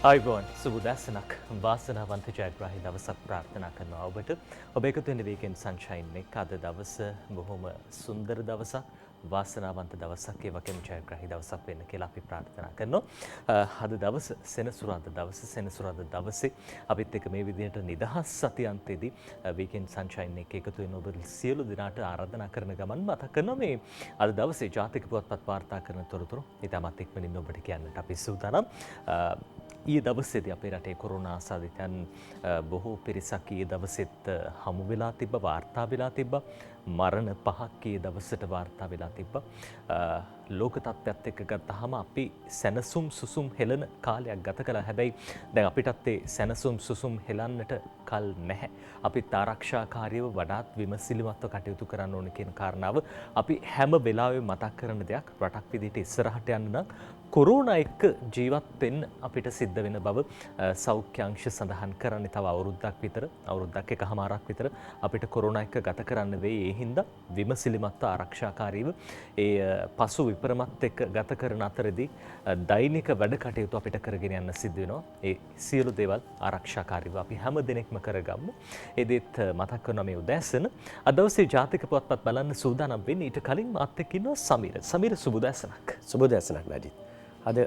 ආයිබෝන් සුබදැසනක් වාසනාවන්ත ජයග්‍රාහී දවසක් ප්‍රාර්ථනා කරනවා ඔබට. ඔබ එකතු වෙන වීකෙන්ඩ් සන්ෂයින් එක අද දවස බොහොම සුන්දර දවසක්, වාසනාවන්ත දවසක්, ඒ වගේම ජයග්‍රාහී දවසක් වෙන්න කියලා අපි ප්‍රාර්ථනා කරනවා. අද දවස සෙනසුරාදා දවසේ අපිත් එක්ක මේ විදිහට නිදහස් සතියන්තයේදී වීකෙන්ඩ් සන්ෂයින් එක එකතු වෙන ඔබ සියලු දෙනාට ආරාධනා කරන ගමන් මතක් කරනවා මේ අද දවසේ ජාතික පුවත්පත් වාර්තා කරන තොරතුරු ඉතාමත් ඉක්මනින් ඔබට කියන්නට අපි සූදානම්. ඊයේ දවසේදී අපේ රටේ කොරෝනා ආසාදිතයන් බොහෝ පිරිසක් ඊයේ දවසෙත් හමු වෙලා තිබ්බා, වාර්තා වෙලා තිබ්බා. මරණ 5ක් ඊයේ දවසට වාර්තා වෙලා තිබ්බා. ලෝක තත්ත්වයත් එක්ක ගත්තාම අපි සැනසුම් සුසුම් හෙළන කාලයක් ගත කළා. හැබැයි දැන් අපිටත් ඒ සැනසුම් සුසුම් හෙළන්නට කල් නැහැ. අපිත් ආරක්ෂාකාරීව වඩාත් විමසිලිමත්ව කටයුතු කරන්න ඕන කියන කාරණාව අපි හැම වෙලාවෙම මතක් කරන දෙයක්. රටක් විදිහට ඉස්සරහට යන්න නම් කොරෝනා එක්ක ජීවත් වෙන්න අපිට සිද්ධ වෙන බව සෞඛ්‍ය අංශ සඳහන් කරන්නේ. තව අවුරුද්දක් එකහමාරක් විතර අපිට කොරෝනා එක්ක ගත කරන්න වෙයි. ඒ හින්දා විමසිලිමත්ව ආරක්ෂාකාරීව ඒ පසු විපරමත් එක්ක ගත කරන අතරදී දෛනික වැඩ කටයුතු අපිට කරගෙන යන්න සිද්ධ වෙනවා. ඒ සියලු දේවල් ආරක්ෂාකාරීව අපි හැම දිනෙකම කරගමු. ඒ දේත් මතක් කරනවා මේ උදෑසන. අද දවසේ ජාතික පුවත්පත් බලන්න සූදානම් වෙන්නේ. ඊට කලින් මාත් එක්ක ඉන්නවා සමීර. සමීර සුබ උදෑසනක්. සුබ උදෑසනක් නජිත්. අද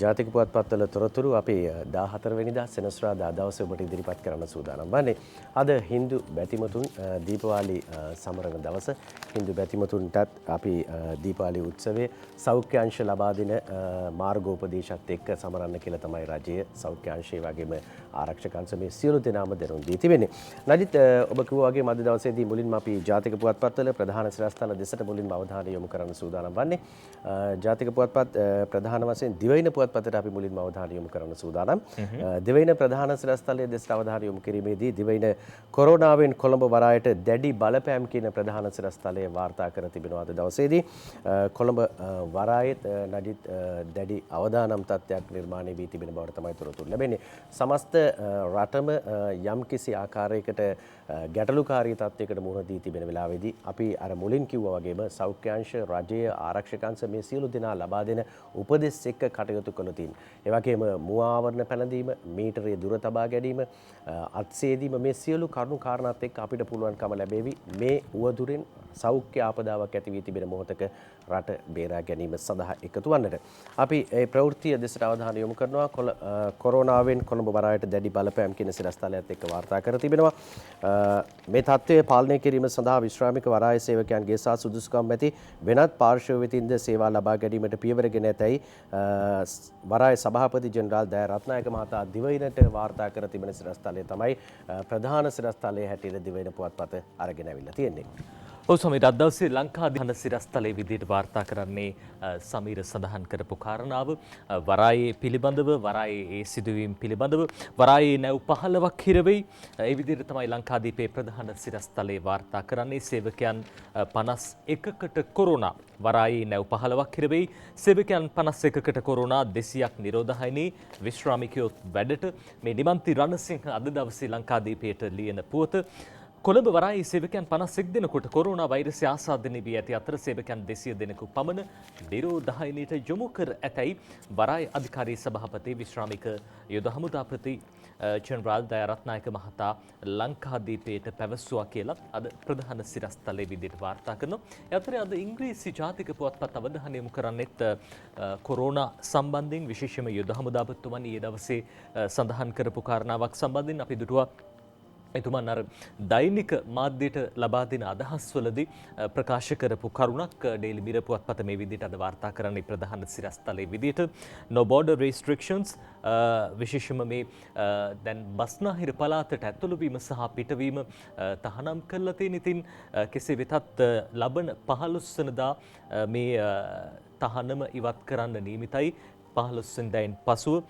ජාතික පුවත්පත්වල තොරතුරු අපි 14 වෙනිදා සෙනසුරාදා දවසේ ඔබට ඉදිරිපත් කරන්න සූදානම් වන්නේ. අද හින්දු බැතිමතුන් දීපාවලි සමරන දවස. හින්දු බැතිමතුන්ටත් අපි දීපාවලි උත්සවයේ සෞඛ්‍ය අංශ ලබා දෙන මාර්ගෝපදේශත් එක්ක සමරන්න කියලා තමයි රජයේ සෞඛ්‍ය අංශය වගේම ආරක්ෂක අංශ මේ සියලු දෙනාම දැනුම් දී තිබෙන්නේ. නජිත් ඔබ කිව්වා වගේම අද දවසේදී මුලින්ම අපි ජාතික පුවත්පත්වල ප්‍රධාන සිරස්තල දෙසට මුලින්ම අවධානය යොමු කරන්න සූදානම් වන්නේ. ජාතික පුවත්පත් ප්‍රධාන වශයෙන් දිවයින පුවත්පතට අපි මුලින්ම අවධානය යොමු කරන්න සූදානම්. දිවයින ප්‍රධාන සිරස්තලයේ දෙසට අවධානය යොමු කිරීමේදී දිවයින කොරෝනාවෙන් කොළඹ වරායට දැඩි බලපෑම් කියන ප්‍රධාන සිරස්තලයේ වාර්තා කර තිබෙනවා අද දවසේදී. කොළඹ වරායෙත් නජිත් දැඩි අවදානම් තත්ත්වයක් නිර්මාණය වී තිබෙන බවට තමයි තොරතුරු ලැබෙන්නේ. සමස්ත රටම යම්කිසි ආකාරයකට ගැටලුකාරී තත්ත්වයකට මුහුණ දී තිබෙන වෙලාවේදී අපි අර මුලින් කිව්වා වගේම සෞඛ්‍ය අංශ, රජයේ ආරක්ෂක අංශ මේ සියලු දෙනා ලබා දෙන උපදෙස් එක්ක කටයුතු කළොතින් ඒ වගේම මුව ආවරණ පැළඳීම, මීටරයේ දුර තබා ගැනීම, අත්සේදීම මේ සියලු කරුණු කාරණාත් එක්ක අපිට පුළුවන්කම ලැබෙවි මේ උවදුරින් සෞඛ්‍ය ආපදාවක් ඇති වී තිබෙන මොහොතක රට බේරා ගැනීම සඳහා එකතු වන්නට. අපි මේ ප්‍රවෘත්තිය දෙසට අවධානය යොමු කරනවා. කොරෝනාවෙන් කොළඹ වරායට දැඩි බලපෑම් කියන සිරස්තලයත් එක්ක වාර්තා කර තිබෙනවා. මේ තත්ත්වය පාලනය කිරීම සඳහා විශ්‍රාමික වරාය සේවකයන්ගේ සහ සුදුසුකම් ඇති වෙනත් පාර්ශ්ව වෙතින්ද සේවා ලබා ගැනීමට පියවරගෙන ඇතැයි වරාය සභාපති ජෙනරාල් දයා රත්නායක මහතා දිවයිනට වාර්තා කර තිබෙන සිරස්තලය තමයි ප්‍රධාන සිරස්තලයේ හැටියට දිවයින පුවත්පත අරගෙන ඇවිල්ලා තියෙන්නේ. ඔව් සමීර, අද දවසේ ලංකාදී සිරස්තලයේ විදිහට වාර්තා කරන්නේ සමීර සඳහන් කරපු කාරණාව වරායේ පිළිබඳව, වරායේ ඒ සිදුවීම් පිළිබඳව වරායේ නැව් 15ක් හිරවෙයි. ඒ විදිහට තමයි ලංකාදීපේ ප්‍රධාන සිරස්තලයේ වාර්තා කරන්නේ. සේවකයන් 51කට කොරෝනා, වරායේ නැව් 15ක් හිරවෙයි. සේවකයන් 51කට කොරෝනා, 200ක් නිරෝධහයිනි. විශ්‍රාමිකයෝ වැඩට. මේ නිමන්ති රණසිංහ අද දවසේ ලංකාදීපයට ලියන පුවත. කොළඹ වරායේ සේවකයන් 51 දෙනෙකුට කොරෝනා වෛරසය ආසාදනය වී ඇති අතර සේවකයන් 200 දෙනෙකු පමණ නිරෝධහයිනයට යොමු කර ඇතැයි වරායේ අධිකාරී සභාපති විශ්‍රාමික යුද හමුදාපති ජෙනරාල් දයා රත්නායක මහතා ලංකාදීපයට පැවසුවා කියලා අද ප්‍රධාන සිරස්තලයේ විදිහට වාර්තා කරනවා. ඒ අතරේ අද ඉංග්‍රීසි ජාතික පුවත්පත් අවධානය යොමු කරන්නේත් කොරෝනා සම්බන්ධයෙන්, විශේෂයෙන්ම යුද හමුදාපතිතුමන් ඊයේ දවසේ සඳහන් කරපු කාරණාවක් සම්බන්ධයෙන් අපි දුටුවා. එතුමන් අර දෛනික මාධ්‍යයට ලබා දෙන අදහස්වලදී ප්‍රකාශ කරපු කරුණක් ඩේලි මිරර් පුවත්පත මේ විදිහට අද වාර්තා කරන්නේ ප්‍රධාන සිරස්තලයේ විදිහට. no border restrictions, විශේෂයෙන්ම මේ දැන් බස්නාහිර පළාතට ඇතුළු වීම සහ පිටවීම තහනම් කරලා තියෙන. ඉතින් කෙසේ වෙතත් ලබන 15 වෙනිදා මේ තහනම ඉවත් කරන්න නියමිතයි. 15 වෙනිදායින් පසුව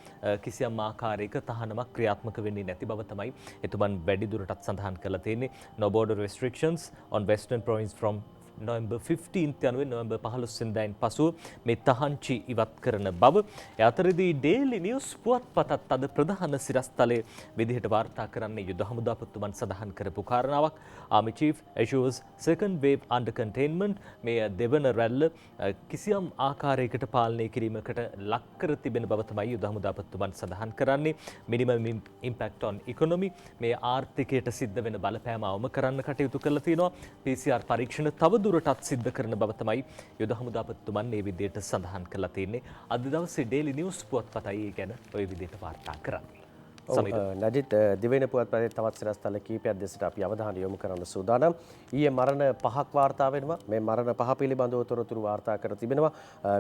කිසියම් ආකාරයක තහනමක් ක්‍රියාත්මක වෙන්නේ නැති බව තමයි එතුමන් වැඩි දුරටත් සඳහන් කරලා තියෙන්නේ. no border restrictions on western province from November 15th යනුවෙන් නොවැම්බර් 15 වෙනිදායින් පසුව මේ තහංචි ඉවත් කරන බව. ඒ අතරදී ඩේලි නිවුස් පුවත්පතත් අද ප්‍රධාන සිරස්තලයේ විදිහට වාර්තා කරන්නේ යුද හමුදාපතිතුමන් සඳහන් කරපු කාරණාවක්. Army Chief assures second wave under containment. මේ දෙවන රැල්ල කිසියම් ආකාරයකට පාලනය කිරීමකට ලක් කර තිබෙන බව තමයි යුද හමුදාපතිතුමන් සඳහන් කරන්නේ. minimum impact on economy. මේ ආර්ථිකයට සිද්ධ වෙන බලපෑම අවම කරන්න කටයුතු කරලා තියෙනවා. PCR පරීක්ෂණ තවදුරටත් සිද්ධ කරන බව තමයි යුද හමුදාපතිතුමන් මේ විදිහට සඳහන් කරලා තියෙන්නේ. අද දවසේ ඩේලි නිවුස් පුවත්පතයි ඒ ගැන ওই විදිහට වාර්තා කරන්නේ. නජිත් දිවයින පුවත්පතේ තවත් සිරස්තල කීපයක් දෙසට අපි අවධානය යොමු කරන්න සූදානම්. ඊයේ මරණ 5ක් වාර්තා වෙනවා. මේ මරණ 5 පිළිබඳව තොරතුරු වාර්තා කර තිබෙනවා.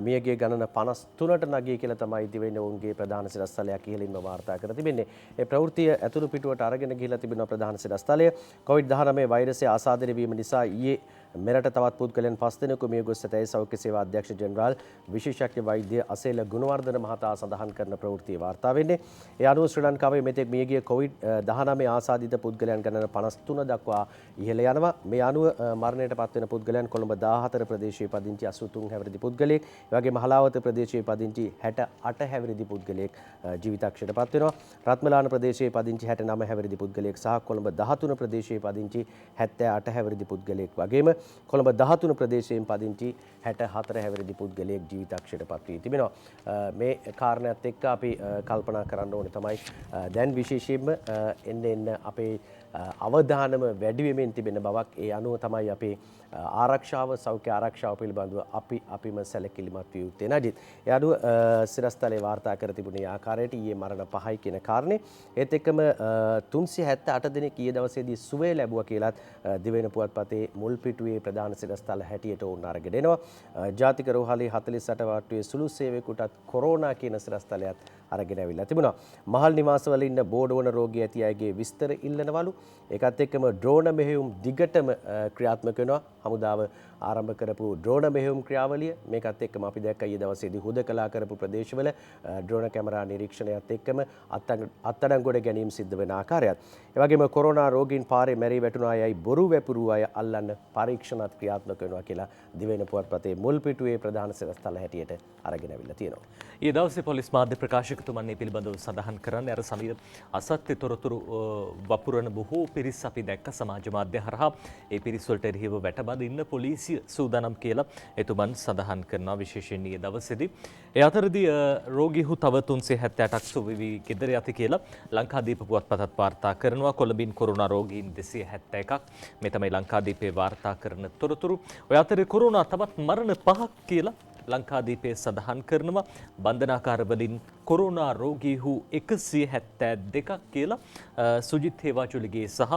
මියගිය ගණන 53ට නැගී කියලා තමයි දිවයින ඔවුන්ගේ ප්‍රධාන සිරස්තලයක් ඉහළින්ම වාර්තා කර තිබෙන්නේ. ඒ ප්‍රවෘත්තිය ඇතුළු පිටුවට අරගෙන ගිහිලා තිබෙනවා ප්‍රධාන සිරස්තලය. COVID-19 වෛරසය ආසාදනය වීම නිසා ඊයේ මෙරට තවත් පුද්ගලයන් 5 දෙනෙකු මිය ගොස් ඇතැයි සෞඛ්‍ය සේවා අධ්‍යක්ෂ ජෙනරාල් විශේෂඥ වෛද්‍ය අසේල ගුණවර්ධන මහතා සඳහන් කරන ප්‍රවෘත්තිය වාර්තා වෙන්නේ. ඒ අනුව ශ්‍රී ලංකාවේ මෙතෙක් මියගිය COVID-19 ආසාදිත පුද්ගලයන් ගණන 53 දක්වා ඉහළ යනවා. මේ අනුව මරණයට පත්වෙන පුද්ගලයන් කොළඹ 14 ප්‍රදේශයේ පදිංචි 83 හැවිරිදි පුද්ගලයෙක්, ඒ වගේම හලාවත ප්‍රදේශයේ පදිංචි 68 හැවිරිදි පුද්ගලයෙක් ජීවිතක්ෂයට පත් වෙනවා. රත්මලාන ප්‍රදේශයේ පදිංචි 69 හැවිරිදි පුද්ගලයෙක් සහ කොළඹ 13 ප්‍රදේශයේ පදිංචි 78 හැවිරිදි පුද්ගලයෙක් වගේම කොළඹ 13 ප්‍රදේශයෙන් පදිංචි 64 හැවිරිදි පුද්ගලයෙක් ජීවිතක්ෂයට පත් වී තිබෙනවා. මේ කාරණාත් එක්ක අපි කල්පනා කරන්න ඕනේ තමයි දැන් විශේෂයෙන්ම එන්න අපේ අවධානම වැඩි වෙමින් තිබෙන බවක්. ඒ අනුව තමයි අපේ ආරක්ෂාව සෞඛ්‍ය ආරක්ෂාව පිළිබඳව අපිම සැලකිලිමත් විය යුත්තේ නේද? ඒ අනුව සිරස්තලේ වාර්තා කර තිබුණේ ආකාරයට ඊයේ මරණ 5යි කියන කාරණේ. ඒත් එක්කම 378 දෙනෙක් ඊයේ දවසේදී සුවය ලැබුවා කියලාත් දිවයින පුවත්පතේ මුල් පිටුවේ ප්‍රධාන සිරස්තල හැටියට උන් අරගෙන එනවා. ජාතික රෝහලේ 48 වට්ටුවේ සුළු සේවකයටත් කොරෝනා කියන සිරස්තලයත් අරගෙන ඇවිල්ලා තිබුණා. මහල් නිවාසවල ඉන්න බෝඩවන රෝගී ඇති අයගේ විස්තර ඉල්ලනවලු. ඒකත් එක්කම ඩ්‍රෝන මෙහෙයුම් දිගටම ක්‍රියාත්මක වෙනවා. හමුදාව ආරම්භ කරපු ඩ්‍රෝන මෙහෙයුම් ක්‍රියාවලිය මේකත් එක්කම අපි දැක්කා ඊයේ දවසේදී හුදකලා කරපු ප්‍රදේශවල ඩ්‍රෝන කැමරා නිරීක්ෂණයත් එක්කම අත්අඩංගුවට ගැනීම සිද්ධ වෙන ආකාරයත්. ඒ වගේම කොරෝනා රෝගීන් පාරේ මැරී වැටුණු අයයි බොරු වැපුරු අය අල්ලන්න පරීක්ෂණත් ක්‍රියාත්මක වෙනවා කියලා දිවයින පුවත්පතේ මුල් පිටුවේ ප්‍රධාන සිරස්තල හැටියට අරගෙන අවිල්ලා තියෙනවා. ඊයේ දවසේ පොලිස් මාධ්‍ය ප්‍රකාශකතුමන් මේ පිළිබඳව සඳහන් කරන්නේ අර සමීර අසත්‍ය තොරතුරු වපුරන බොහෝ පිරිස් අපි දැක්ක සමාජ මාධ්‍ය හරහා ඒ පිරිස් වලට එරෙහිව වැටබඳින්න පොලිසිය සූදානම් කියලා එතුමන් සඳහන් කරනවා විශේෂයෙන් ඊයේ දවසේදී. ඒ අතරදී රෝගීහු තව 378ක් සුවවි ගෙදර යති කියලා ලංකාදීප පුවත්පතත් වාර්තා කරනවා. කොළඹින් කොරෝනා රෝගීන් 271ක් මේ තමයි ලංකාදීපේ වාර්තා කරන තොරතුරු. ඔය අතරේ කොරෝනා තවත් මරණ 5ක් කියලා ලංකාදීපේ සඳහන් කරනවා. බන්ධනාකාර වලින් කොරෝනා රෝගීහු 172ක් කියලා සුජිත් හේවාචුලිගේ සහ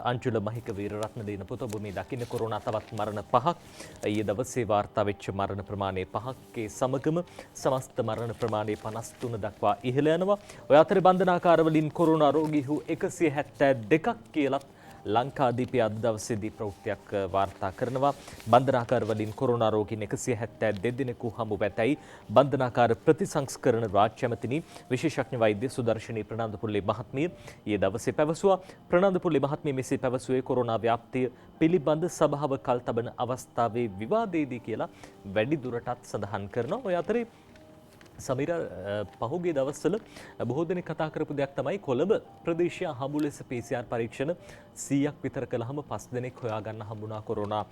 අංජුල මහික වීරරත්න දෙන පුත ඔබ මේ දකින්න කොරෝනා තවත් මරණ 5ක්. ඊයේ දවසේ වාර්තා වෙච්ච මරණ ප්‍රමාණය 5ක් සමගම සමස්ත මරණ ප්‍රමාණය 53 දක්වා ඉහළ යනවා. ඔය අතරේ බන්ධනාකාර වලින් කොරෝනා රෝගීහු 172ක් කියලා ලංකාදීපේ අද දවසේදී ප්‍රවෘත්තියක් වාර්තා කරනවා. බන්ධනාකාර වලින් කොරෝනා රෝගීන් 172 දෙනෙකු හමු වැටයි. බන්ධනාකාර ප්‍රතිසංස්කරණ රාජ්‍ය ඇමතිනි විශේෂඥ වෛද්‍ය සුදර්ශනී ප්‍රනාන්දුපුල්ලේ මහත්මිය ඊයේ දවසේ පැවසුවා. ප්‍රනාන්දුපුල්ලේ මහත්මිය මෙසේ පැවසුවේ කොරෝනා ව්‍යාප්තිය පිළිබඳ සභාව කල්තබන අවස්ථාවේ විවාදයේදී කියලා වැඩි දුරටත් සඳහන් කරනවා. ඔය අතරේ සමීර පහුගිය දවස්වල බොහෝ දෙනෙක් කතා කරපු දෙයක් තමයි කොළඹ ප්‍රදේශීය හමු ලෙස PCR පරීක්ෂණ 100ක් විතර කළාම 5 දෙනෙක් හොයාගන්න හම්බුණා කොරෝනා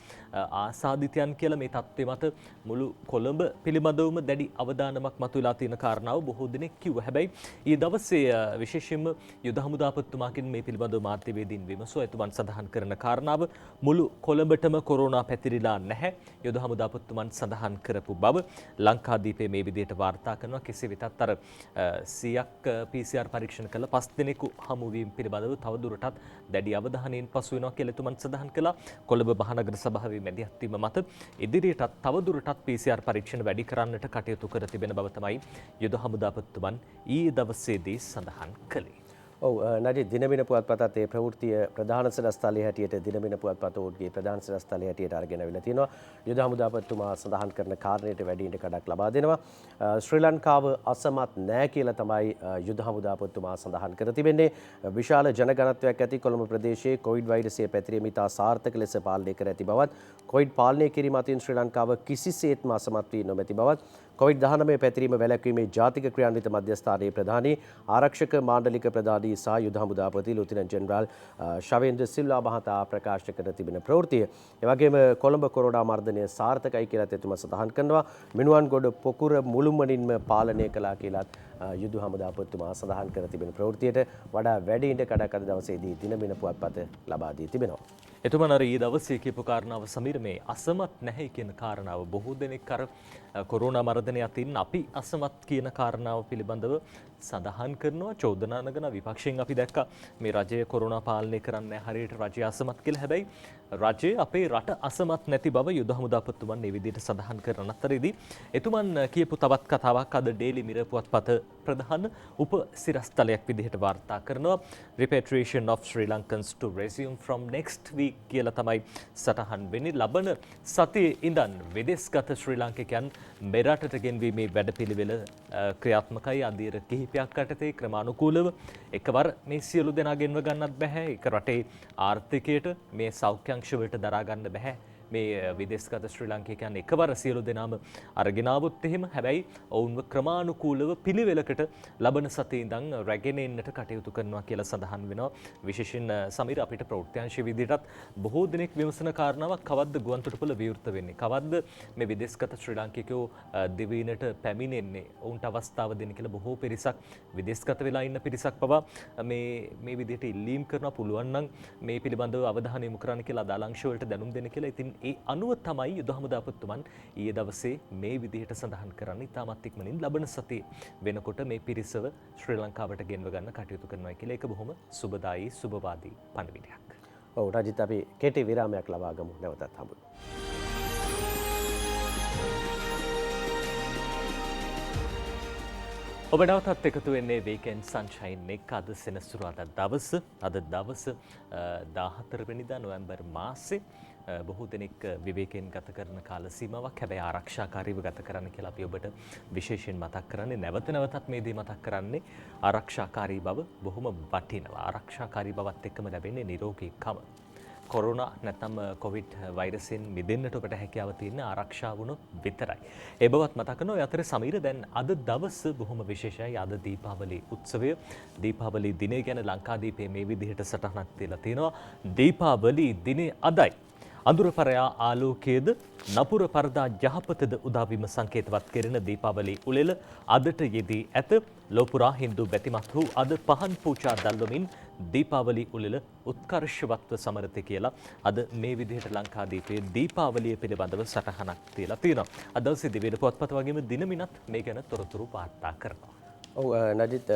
ආසාදිතයන් කියලා. මේ තත්ත්වය මත මුළු කොළඹ පිළිබඳවම දැඩි අවධානමක් මතුවලා තියෙන කාරණාව බොහෝ දෙනෙක් කිව්වා. හැබැයි ඊ දවසේ විශේෂයෙන්ම යුද හමුදාපතිතුමාකින් මේ පිළිබඳව මාධ්‍යවේදීන් විමසුවා. එතුමන් සඳහන් කරන කාරණාව මුළු කොළඹටම කොරෝනා පැතිරිලා නැහැ. යුද හමුදාපතිතුමන් සඳහන් කරපු බව ලංකාදීපේ මේ විදිහට වාර්තා කරනවා. කෙසේ වෙතත් අර 100ක් PCR පරීක්ෂණ කළ 5 දෙනෙකු හමුවීම පිළිබඳව තවදුරටත් දැඩි අවධානයෙන් පසු වෙනවා කියලා එතුමන් සඳහන් කළා. කොළඹ මහනගර සභාවේ මැදිහත් වීම මත ඉදිරියටත් තවදුරටත් PCR පරීක්ෂණ වැඩි කරන්නට කටයුතු කර තිබෙන බව තමයි යුද හමුදාපතිතුමන් ඊයේ දවසේදී සඳහන් කළේ. ඔව් නදී දිනමින පුවත්පතත් ඒ ප්‍රවෘත්තිය ප්‍රධාන සිරස්තලයේ හැටියට දිනමින පුවත්පත ඔවුන්ගේ ප්‍රධාන සිරස්තලයේ හැටියට අරගෙන අවිලා තියෙනවා. යුද හමුදාපතිතුමා සඳහන් කරන කාරණයට වැඩි ඉඩ කඩක් ලබා දෙනවා. ශ්‍රී ලංකාව අසමත් නැහැ කියලා තමයි යුද හමුදාපතිතුමා සඳහන් කර තිබෙන්නේ. විශාල ජනගණත්වයක් ඇති කොළඹ ප්‍රදේශයේ කොවිඩ් වෛරසය පැතිරීම ඉතා සාර්ථක ලෙස පාලනය කර ඇති බවත්, කොවිඩ් පාලනය කිරීම අතින් ශ්‍රී ලංකාව කිසිසේත්ම අසමත් වී නොමැති බවත්, COVID-19 පැතිරීම වැළැක්වීමේ ජාතික ක්‍රියාන්විත මධ්‍යස්ථානයේ ප්‍රධානී ආරක්ෂක මාණ්ඩලික ප්‍රධානී සහ යුද හමුදාපති ලුතිනන්ට් ජෙනරාල් ශවේන්ද්‍ර සිල්වා මහතා ප්‍රකාශ කර තිබෙන ප්‍රවෘත්තිය. එවැගේම කොළඹ කොරෝනා මර්ධනය සාර්ථකයි කියලා එතුමා සඳහන් කරනවා. මිනුවන්ගොඩ පොකුර මුළුමනින්ම පාලනය කළා කියලාත් යුද හමුදාපතිතුමා සඳහන් කර තිබෙන ප්‍රවෘත්තියට වඩා වැඩි ඉඩ කඩක් අද දවසේදී දිනමින පුවත්පත ලබා දී තිබෙනවා. එතුමන් අර ඊ දවසේ කියපු කාරණාව සමීර මේ අසමත් නැහැ කියන කාරණාව බොහෝ දෙනෙක් අර කොරෝනා මර්ධනය අතින් අපි අසමත් කියන කාරණාව පිළිබඳව සඳහන් කරනවා චෝදනා නගන විපක්ෂයෙන් අපි දැක්කා මේ රජය කොරෝනා පාලනය කරන්නේ හරියට රජය අසමත් කියලා. හැබැයි රජය අපේ රට අසමත් නැති බව යුද හමුදාපතිතුමන් මේ විදිහට සඳහන් කරන අතරේදී එතුමන් කියපු තවත් කතාවක් අද ඩේලි මිරර් පුවත්පත ප්‍රධාන උපසිරස්තලයක් විදිහට වාර්තා කරනවා. Repatriation of Sri Lankans to resume from next week කියලා තමයි සටහන් වෙන්නේ. ලබන සතියේ ඉඳන් විදේශගත ශ්‍රී ලාංකිකයන් මෙරටට ගෙන්වීමේ වැඩපිළිවෙල ක්‍රියාත්මකයි. අධීර කිහිපයක් යටතේ ක්‍රමානුකූලව එකවර මේ සියලු දෙනා ගෙන්ව ගන්නත් බෑ. ඒක රටේ ආර්ථිකයට මේ සෞඛ්‍ය අංශ වලට දරා ගන්න බෑ. මේ විදේශගත ශ්‍රී ලාංකිකයන් එකවර සියලු දෙනාම අරගෙන ආවොත් එහෙම හැබැයි ඔවුන්ව ක්‍රමානුකූලව පිළිවෙලකට ලබන සතියේ ඉඳන් රැගෙන එන්නට කටයුතු කරනවා කියලා සඳහන් වෙනවා. විශේෂයෙන් සමීර අපිට ප්‍රවෘත්තිංශ විදිහටත් බොහෝ දෙනෙක් විමසන කාරණාවක් කවද්ද ගුවන්තොටුපළ විවෘත වෙන්නේ? කවද්ද මේ විදේශගත ශ්‍රී ලාංකිකයෝ දිවයිනට පැමිණෙන්නේ? ඔවුන්ට අවස්ථාව දෙන්න කියලා බොහෝ පිරිසක් විදේශගත වෙලා ඉන්න පිරිසක් පවා මේ විදිහට ඉල්ලීම් කරනවා. පුළුවන් නම් මේ පිළිබඳව අවධානය යොමු කරන්න කියලා අදාළ අංශ වලට දැනුම් දෙන්න කියලා. ඉතින් ඒ අනුව තමයි යුද හමුදාපතිතුමන් ඊයේ දවසේ මේ විදිහට සඳහන් කරන්නේ. ඉතාමත් ඉක්මනින් ලබන සතියේ වෙනකොට මේ පිරිසව ශ්‍රී ලංකාවට ගෙන්ව ගන්න කටයුතු කරනවා කියලා. ඒක බොහොම සුබදායී සුබවාදී පණිවිඩයක්. ඔව් රජිත් අපි කෙටි විරාමයක් ලබා ගමු. නැවතත් හම්බුමු. ඔබ නැවතත් එකතු වෙන්නේ වීකෙන්ඩ් සන්ෂයින් එක. අද සෙනසුරාදා දවස. අද දවස 14 වෙනිදා නොවැම්බර් මාසේ. බොහෝ දෙනෙක් විවේකයෙන් ගත කරන කාල සීමාවක්. හැබැයි ආරක්ෂාකාරීව ගත කරන්න කියලා අපි ඔබට විශේෂයෙන් මතක් කරන්නේ. නැවත නැවතත් මේ දේ මතක් කරන්නේ ආරක්ෂාකාරී බව බොහොම වටිනවා. ආරක්ෂාකාරී බවත් එක්කම ලැබෙන්නේ නිරෝගීකම. කොරෝනා නැත්නම් කොවිඩ් වෛරසයෙන් මිදෙන්නට ඔබට හැකියාව තියෙන ආරක්ෂා වුණොත් විතරයි. ඒ බවත් මතක් කරනවා. ඒ අතරේ සමීර දැන් අද දවස බොහොම විශේෂයි. අද දීපාවලි උත්සවය. දීපාවලි දිනය ගැන ලංකාදීපේ මේ විදිහට සටහනක් තියලා තියෙනවා. දීපාවලි දිනේ අදයි. අඳුරපරයා ආලෝකයේද නපුර පරදා යහපතද උදාවීම සංකේතවත් කෙරෙන දීපාවලි උළෙල අදට යෙදී ඇත. ලෝපුරා හින්දු බැතිමත් වූ අද පහන් පූජා දල්වමින් දීපාවලි උළෙල උත්කර්ෂවත්ව සමරති කියලා අද මේ විදිහට ලංකාදීපයේ දීපාවලිය පිළිබඳව සටහනක් තියලා තියෙනවා. අද දවසේ දිවයින පුවත්පත වගේම දිනමිනත් මේ ගැන තොරතුරු වාර්තා කරනවා. ඔව් නජිත්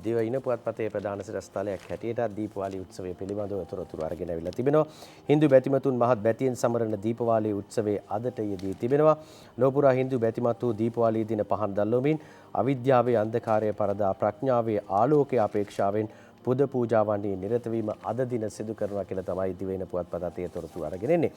දිවයින පුවත්පතේ ප්‍රධාන සිරස්තලයක් හැටියට දීපාවලි උත්සවය පිළිබඳව තොරතුරු අරගෙන අවිලා තිබෙනවා. හින්දු බැතිමතුන් මහත් බැතියෙන් සමරන දීපාවලි උත්සවයේ අදට යෙදී තිබෙනවා. ලෝපුරා හින්දු බැතිමත් වූ දීපාවලි දින පහන් දල්වමින් අවිද්‍යාවේ අන්ධකාරය පරදා ප්‍රඥාවේ ආලෝකයේ අපේක්ෂාවෙන් පුද පූජාවන්හි නිරත වීම අද දින සිදු කරනවා කියලා තමයි දිවයින පුවත්පතේ තොරතුරු අරගෙන එන්නේ.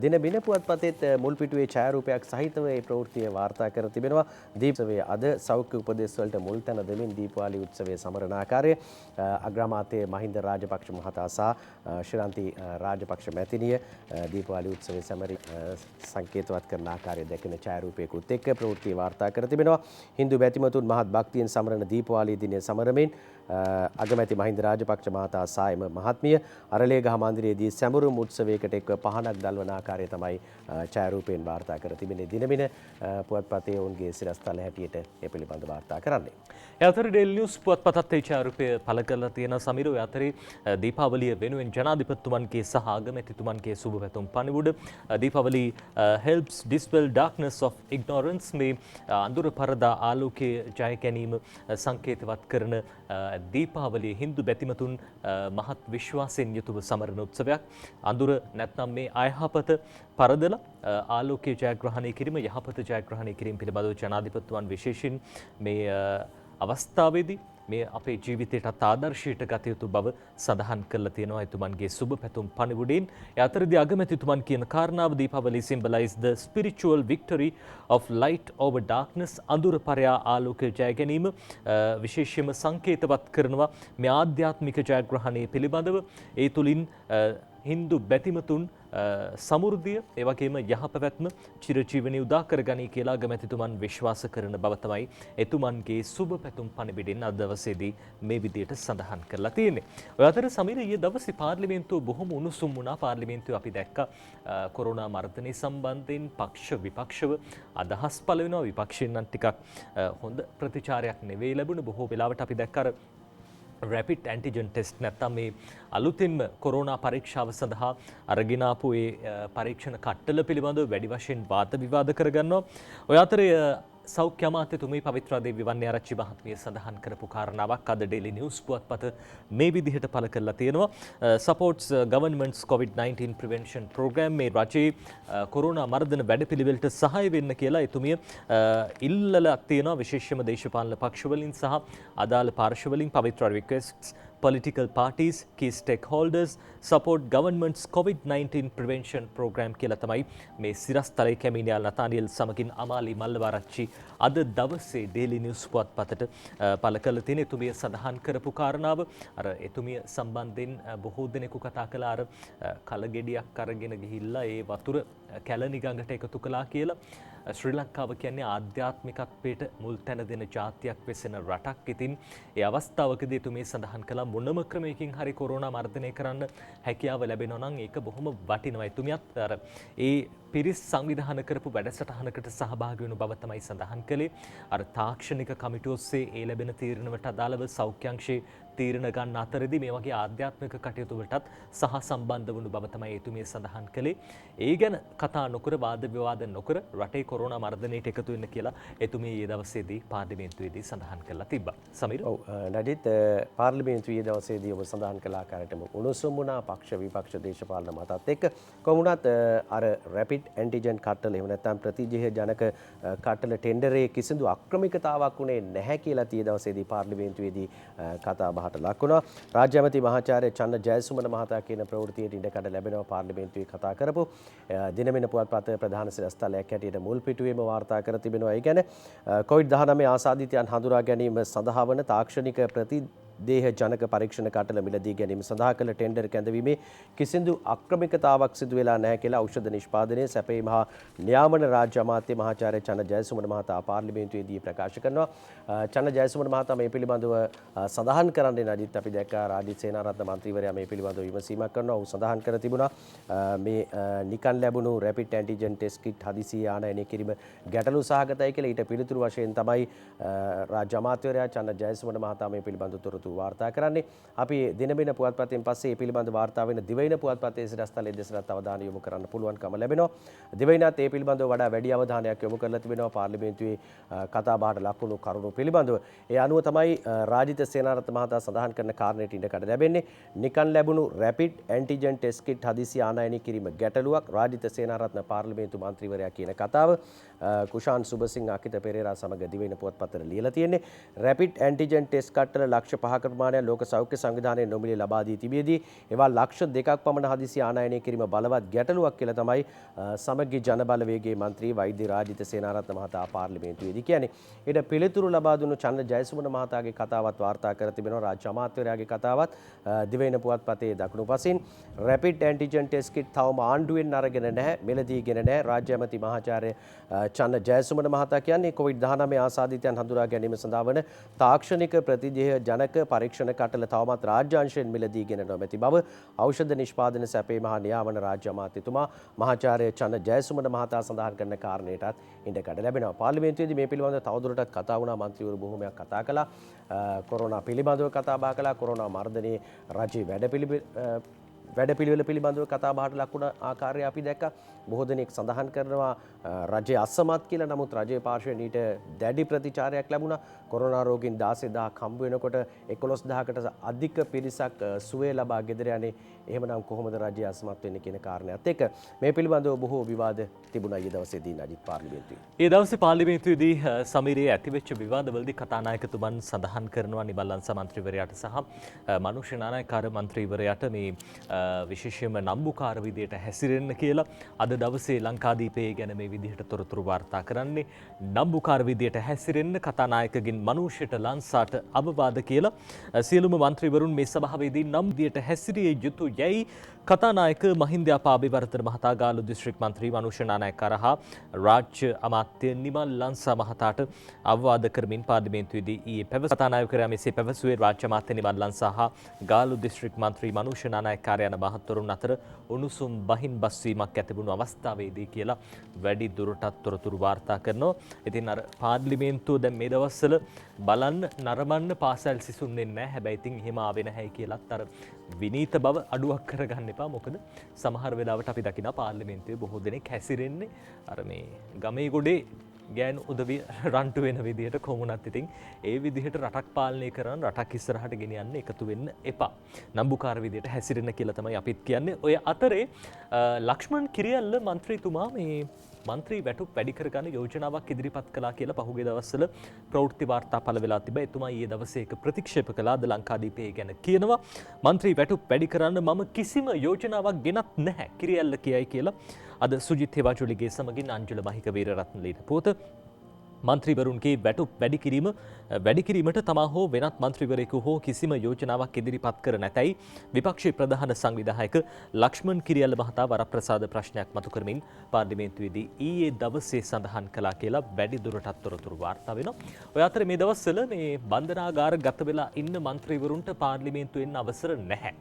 දින බින පුවත්පතේත් මුල් පිටුවේ ඡායාරූපයක් සහිතව මේ ප්‍රවෘත්තිය වාර්තා කර තිබෙනවා. දීපෝත්සවයේ අද සෞඛ්‍ය උපදෙස් වලට මුල් තැන දෙමින් දීපාවලි උත්සවයේ සමරන ආකාරය අග්‍රාමාත්‍ය මහින්ද රාජපක්ෂ මහතා සහ ශ්‍රීලන්ති රාජපක්ෂ මැතිණිය දීපාවලි උත්සවයේ සමරි සංකේතවත් කරන ආකාරය දැකින ඡායාරූපයකුත් එක්ක ප්‍රවෘත්තිය වාර්තා කර තිබෙනවා. හින්දු බැතිමතුන් මහත් භක්තියෙන් සමරන දීපාවලි දිනය සමරමින් අගමැති මහින්ද රාජපක්ෂ මහතා සායම මහත්මිය අරලේගහ මන්දිරයේදී සැඹුරුම් උත්සවයකට එක්ව පහනක් දල්වන ආකාරය තමයි ඡායාරූපයෙන් වාර්තා කර තිබෙන්නේ. දිනමින පුවත්පතේ ඔවුන්ගේ සිරස්තල හැටියට ඒ පිළිබඳ වාර්තා කරන්නේ. ඒ අතරේ ඩේලි නිවුස් පුවත්පතත් ඒ ඡායාරූපය පළ කරලා තියෙන සමීර. ඒ අතරේ දීපාවලිය වෙනුවෙන් ජනාධිපතිතුමන්ගේ සහ අගමැතිතුමන්ගේ සුබ පැතුම් පණිවුඩ දීපාවලි helps dispel darkness of ignorance මේ අඳුර පරදා ආලෝකයේ ජය ගැනීම සංකේතවත් කරන දීපාවලිය හින්දු බැතිමතුන් මහත් විශ්වාසයෙන් යුතුව සමරන උත්සවයක්. අඳුර නැත්නම් මේ අයහපත පරදලා ආලෝකයේ ජයග්‍රහණය කිරීම යහපත ජයග්‍රහණය කිරීම පිළිබඳව ජනාධිපතිතුමන් විශේෂයෙන් මේ අවස්ථාවේදී මේ අපේ ජීවිතයටත් ආදර්ශයට ගත යුතු බව සඳහන් කරලා තියෙනවා එතුමන්ගේ සුබ පැතුම් පණිවුඩින්. ඒ අතරදී අගමැතිතුමන් කියන කාරණාව දීපාවලි symbolize the spiritual victory of light over darkness, අඳුර පරයා ආලෝකය ජය ගැනීම විශේෂයෙන්ම සංකේතවත් කරනවා මේ ආධ්‍යාත්මික ජයග්‍රහණය පිළිබඳව. ඒ තුලින් හින්දු බැතිමතුන් සමෘද්ධිය ඒ වගේම යහපැවැත්ම චිරජීවනයේ උදා කරගනී කියලා අගමැතිතුමන් විශ්වාස කරන බව තමයි එතුමන්ගේ සුබ පැතුම් පණිවිඩෙන් අද දවසේදී මේ විදියට සඳහන් කරලා තියෙන්නේ. ඔය අතර සමීර ඊයේ දවසේ පාර්ලිමේන්තුව බොහොම උණුසුම් වුණා. පාර්ලිමේන්තුවේ අපි දැක්කා කොරෝනා මර්ධනය සම්බන්ධයෙන් පක්ෂ විපක්ෂව අදහස් පළ වෙනවා. විපක්ෂයෙන් නම් ටිකක් හොඳ ප්‍රතිචාරයක් නෙවෙයි ලැබුණේ. බොහෝ වෙලාවට අපි දැක්කා රැපිඩ් ඇන්ටිජන් ටෙස්ට් නැත්නම් මේ අලුතින්ම කොරෝනා පරීක්ෂාව සඳහා අරගෙන ආපු ඒ පරීක්ෂණ කට්ටල පිළිබඳව වැඩි වශයෙන් වාද විවාද කරගන්නවා. ඔය අතරේ සෞඛ්‍ය අමාත්‍යතුමී පවිත්‍රා දේවී වන්නිආරච්චි මහත්මිය සඳහන් කරපු කාරණාවක් අද ඩේලි නිවුස් පුවත්පත මේ විදිහට පළ කරලා තියෙනවා. supports government's COVID-19 prevention program මේ රජයේ කොරෝනා මර්ධන වැඩපිළිවෙලට සහාය වෙන්න කියලා එතුමිය ඉල්ලලා තියෙනවා. විශේෂයෙන්ම දේශපාලන පක්ෂ වලින් සහ අදාළ පාර්ශ්ව වලින් Pavithra requests political parties, key stakeholders support government's COVID-19 prevention program කියලා තමයි මේ සිරස්තලේ කැමිනියල් නතානියල් සමගින් අමාලි මල්ලවාරච්චි අද දවසේ ඩේලි නිවුස් පුවත්පතට පළ කළ තියෙන එතුමිය සඳහන් කරපු කාරණාව. අර එතුමිය සම්බන්ධයෙන් බොහෝ දෙනෙකු කතා කළා අර කලගෙඩියක් අරගෙන ගිහිල්ලා ඒ වතුර කැලණි ගඟට එකතු කළා කියලා. ශ්‍රී ලංකාව කියන්නේ ආධ්‍යාත්මිකත්වයට මුල් තැන දෙන ජාතියක් වෙසෙන රටක්. ඉතින් ඒ අවස්ථාවකදී එතුමිය සඳහන් කළා මොනම ක්‍රමයකින් හරි කොරෝනා මර්ධනය කරන්න හැකියාව ලැබෙනවා නම් ඒක බොහොම වටිනවා. එතුමියත් අර ඒ පිරිස් සංවිධානය කරපු වැඩසටහනකට සහභාගී වෙන බව තමයි සඳහන් කළේ. අර තාක්ෂණික කමිටුව ඔස්සේ ඒ ලැබෙන තීරණවලට අදාළව සෞඛ්‍ය අංශයේ තීරණ ගන්න අතරදී මේ වගේ ආධ්‍යාත්මික කටයුතු වලටත් සහ සම්බන්ධ වුණු බව තමයි එතුමිය සඳහන් කළේ. ඒ ගැන කතා නොකර වාද විවාද නොකර රටේ කොරෝනා මර්ධනයට එකතු වෙන්න කියලා එතුමිය ඊයේ දවසේදී පාර්ලිමේන්තුවේදී සඳහන් කරලා තිබ්බා. සමීර. ඔව් නඩිත් පාර්ලිමේන්තුවේ දවසේදී ඔබ සඳහන් කළ ආකාරයටම උණුසුම් වුණා පක්ෂ විපක්ෂ දේශපාලන මතත් එක්ක. කොහොමුණත් අර රැපිඩ් ඇන්ටිජන් කට්ටල එහෙම නැත්නම් ප්‍රතිජීහ ජනක කට්ටල ටෙන්ඩරේ කිසිදු අක්‍රමිකතාවක් උනේ නැහැ කියලා තිය දවසේදී පාර්ලිමේන්තුවේදී කතා බහට ලක් වුණා. රාජ්‍ය ඇමති මහාචාර්ය චන්න ජයසුමන මහතා කියන ප්‍රවෘත්තියට ඉඩකඩ ලැබෙනවා පාර්ලිමේන්තුවේ කතා කරපු දිනමින පුවත්පත ප්‍රධාන සිරස්තලයක් හැටියට මුල් පිටුවේම වාර්තා කර තිබෙනවා. ඒ කියන්නේ COVID-19 ආසාදිතයන් හඳුනා ගැනීම සඳහා වන තාක්ෂණික දේහ ජනක පරීක්ෂණ කටල මිලදී ගැනීම සඳහා කළ ටෙන්ඩර් කැඳවීමේ කිසිදු අක්‍රමිකතාවක් සිදු වෙලා නැහැ කියලා ඖෂධ නිෂ්පාදනයේ සැපයීම හා නියාමන රාජ්‍ය අමාත්‍ය මහාචාර්ය චන්න ජයසුමන මහතා පාර්ලිමේන්තුවේදී ප්‍රකාශ කරනවා. චන්න ජයසුමන මහතා මේ පිළිබඳව සඳහන් කරන්නේ නඩිත් අපි දැක්කා රාජිත් සේනාරත්න මන්ත්‍රීවරයා මේ පිළිබඳව විමසීමක් කරනවා. ඔහු සඳහන් කර තිබුණා මේ නිකන් ලැබුණු රැපිඩ් ඇන්ටිජන් ටෙස්ට් කිට් හදිසියේ ආනයනය කිරීම ගැටලු සහගතයි කියලා ඊට පිළිතුරු වශයෙන් තමයි රාජ්‍ය අමාත්‍යවරයා චන්න ජයසුමන මහතා මේ පිළිබඳව තොරතුරු වාර්තා කරන්නේ. අපි දිනබින පුවත්පතෙන් පස්සේ මේ පිළිබඳ වාර්තා වෙන දිවයින පුවත්පතේ සිරස්තලයේ දෙසට අවධානය යොමු කරන්න පුළුවන්කම ලැබෙනවා. දිවයිනත් මේ පිළිබඳව වඩා වැඩි අවධානයක් යොමු කරලා තිබෙනවා පාර්ලිමේන්තුවේ කතා බහට ලක්වුණු කරුණු පිළිබඳව. ඒ අනුව තමයි රාජිත සේනාරත්න මහතා සඳහන් කරන කාරණයට ඉඩකඩ ලැබෙන්නේ. නිකන් ලැබුණු රැපිඩ් ඇන්ටිජන් ටෙස්ට් කිට් හදිසි ආනයනය කිරීම ගැටලුවක් රාජිත සේනාරත්න පාර්ලිමේන්තු මන්ත්‍රීවරයා කියන කතාව කුෂාන් සුබසිංහ අකිත පෙරේරා සමග දිවයින පුවත්පතට ලියලා තියෙන්නේ. රැපිඩ් ඇන්ටිජන් ටෙස්ට් කට්ටල ලක්ෂ 5ක ප්‍රමාණයක් ලෝක සෞඛ්‍ය සංවිධානයේ නොමිලේ ලබා දී තිබියදී ඒවා ලක්ෂ 2ක් පමණ හදිසි ආනයනය කිරීම බලවත් ගැටලුවක් කියලා තමයි සමගි ජන බලවේගයේ මන්ත්‍රී වෛද්‍ය රාජිත සේනාරත්න මහතා පාර්ලිමේන්තුවේදී කියන්නේ. ඊට පිළිතුරු ලබා දුන්නු චන්න ජයසුමන මහතාගේ කතාවත් වාර්තා කර තිබෙනවා. රාජ්‍ය අමාත්‍යවරයාගේ කතාවත් දිවයින පුවත්පතේ දකුණු පසින් රැපිඩ් ඇන්ටිජන් ටෙස්ට් කිට් තවම ආණ්ඩුවෙන් අරගෙන නැහැ, මෙලදීගෙන නැහැ. රාජ්‍ය ඇමති මහාචාර්ය චන්න ජයසුමන මහතා කියන්නේ COVID-19 ආසාදිතයන් හඳුනා ගැනීම සඳහා වන තාක්ෂණික ප්‍රතිජීව ජනක පරීක්ෂණ කටල තවමත් රාජ්‍යාංශයෙන් මිලදීගෙන නොමැති බව ඖෂධ නිෂ්පාදන සැපේ මහා නියාමන රාජ්‍ය අමාත්‍යතුමා මහාචාර්ය චන්න ජයසුමන මහතා සඳහන් කරන කාරණයටත් ඉඩකඩ ලැබෙනවා. පාර්ලිමේන්තුවේදී මේ පිළිබඳව තවදුරටත් කතා වුණා. මන්ත්‍රීවරු බොහොමයක් කතා කළා. කොරෝනා පිළිබඳව කතා බහ කළා. කොරෝනා මර්ධනයේ රජයේ වැඩපිළිවෙල පිළිබඳව කතා බහට ලකුණ ආකාරය අපි දැක්කා. බොහෝ දෙනෙක් සඳහන් කරනවා රජය අසමත් කියලා. නමුත් රජයේ පාර්ශ්වයෙන් ඊට දැඩි ප්‍රතිචාරයක් ලැබුණා. කොරෝනා රෝගීන් 16000ක් හම්බ වෙනකොට 11000කට අධික පිරිසක් සුවය ලබා ගෙදර යන්නේ. එහෙමනම් කොහොමද රජය අසමත් වෙන්නේ කියන කාරණයත් එක්ක මේ පිළිබඳව බොහෝ විවාද තිබුණා ඊයේ දවසේදී නජිත් පාර්ලිමේන්තුවේ. ඒ දවසේ පාර්ලිමේන්තුවේදී සමීරයේ ඇතිවෙච්ච විවාදවලදී කතානායකතුමන් සඳහන් කරනවා නිමල් ලංසා මන්ත්‍රීවරයාට සහ මනුෂ්‍ය නානායකාර මන්ත්‍රීවරයාට මේ විශේෂයෙන්ම නම්බුකාර විදියට හැසිරෙන්න කියලා. අද දවසේ ලංකාදීපයේ ගැන මේ විදිහට තොරතුරු වාර්තා කරන්නේ නම්බුකාර විදියට හැසිරෙන්න කතානායකගෙන් මනුෂ්‍යට ලංසාට අවවාද කියලා. සියලුම මන්ත්‍රීවරුන් මේ සභාවේදී නම් විදියට හැසිරිය යුතු යැයි කතානායක මහින්දයාපා අබේවර්ධන මහතා ගාල්ල දිස්ත්‍රික් මන්ත්‍රී මනුෂ්‍ය නානායක්කාර හා රාජ්‍ය අමාත්‍ය නිමල් ලංසා මහතාට අවවාද කරමින් පාර්ලිමේන්තුවේදී ඊයේ පැවස කතානායකවරයා මෙසේ පැවසුවේ රාජ්‍ය අමාත්‍ය නිමල් ලංසා හා ගාල්ල දිස්ත්‍රික් මන්ත්‍රී මනුෂ්‍ය නානායක්කාර යන මහත්වරුන් අතර උණුසුම් බහින් බස්වීමක් ඇතිබුණු අවස්ථාවේදී කියලා වැඩි දුරටත් තොරතුරු වාර්තා කරනවා. ඉතින් අර පාර්ලිමේන්තුව දැන් මේ දවස්වල බලන්න නරඹන්න පාසල් සිසුන් එන්නේ නැහැ. හැබැයි ඉතින් එහෙම ආවේ නැහැයි කියලාත් අර විනීත බව අඩුවක් කරගන්න එපා. මොකද සමහර වෙලාවට අපි දකිනවා පාර්ලිමේන්තුවේ බොහෝ දෙනෙක් හැසිරෙන්නේ අර මේ ගමේ ගොඩේ ගෑනු උදවිය රන්ටු වෙන විදිහට කොමුණත් ඉතින් ඒ විදිහට රටක් පාලනය කරන රටක් ඉස්සරහට ගෙනියන්න එකතු වෙන්න එපා. නම්බුකාර විදිහට හැසිරෙන්න කියලා තමයි අපිත් කියන්නේ. ඔය අතරේ ලක්ෂ්මන් කිරියල්ල මන්ත්‍රීතුමා මේ මන්ත්‍රී වැටුප් වැඩි කරගන්න යෝජනාවක් ඉදිරිපත් කළා කියලා පහුගිය දවස්වල ප්‍රවෘත්ති වාර්තා පළ වෙලා තිබෙයි. එතුමා ඊයේ දවසේ ඒක ප්‍රතික්ෂේප කළා. ද ලංකාදීපේ ගැන කියනවා මන්ත්‍රී වැටුප් වැඩි කරන්න මම කිසිම යෝජනාවක් ගෙනත් නැහැ කිරියල්ල කියයි කියලා. අද සුජිත් හේවාචුලිගේ සමගින් අංජුල මහික වීරරත්න ලියන පොත මන්ත්‍රීවරුන්ගේ වැටුප් වැඩි කිරීමට තමා හෝ වෙනත් මන්ත්‍රීවරයෙකු හෝ කිසිම යෝජනාවක් ඉදිරිපත් කර නැතැයි විපක්ෂයේ ප්‍රධාන සංවිධායක ලක්ෂ්මන් කිරියල්ල මහතා වරප්‍රසාද ප්‍රශ්නයක් මතු කරමින් පාර්ලිමේන්තුවේදී ඊයේ දවසේ සඳහන් කළා කියලා වැඩි දුරටත් තොරතුරු වාර්තා වෙනවා. ඔය අතර මේ දවස්වල මේ බන්ධනාගාර ගත වෙලා ඉන්න මන්ත්‍රීවරුන්ට පාර්ලිමේන්තුවෙන් අවසර නැහැ.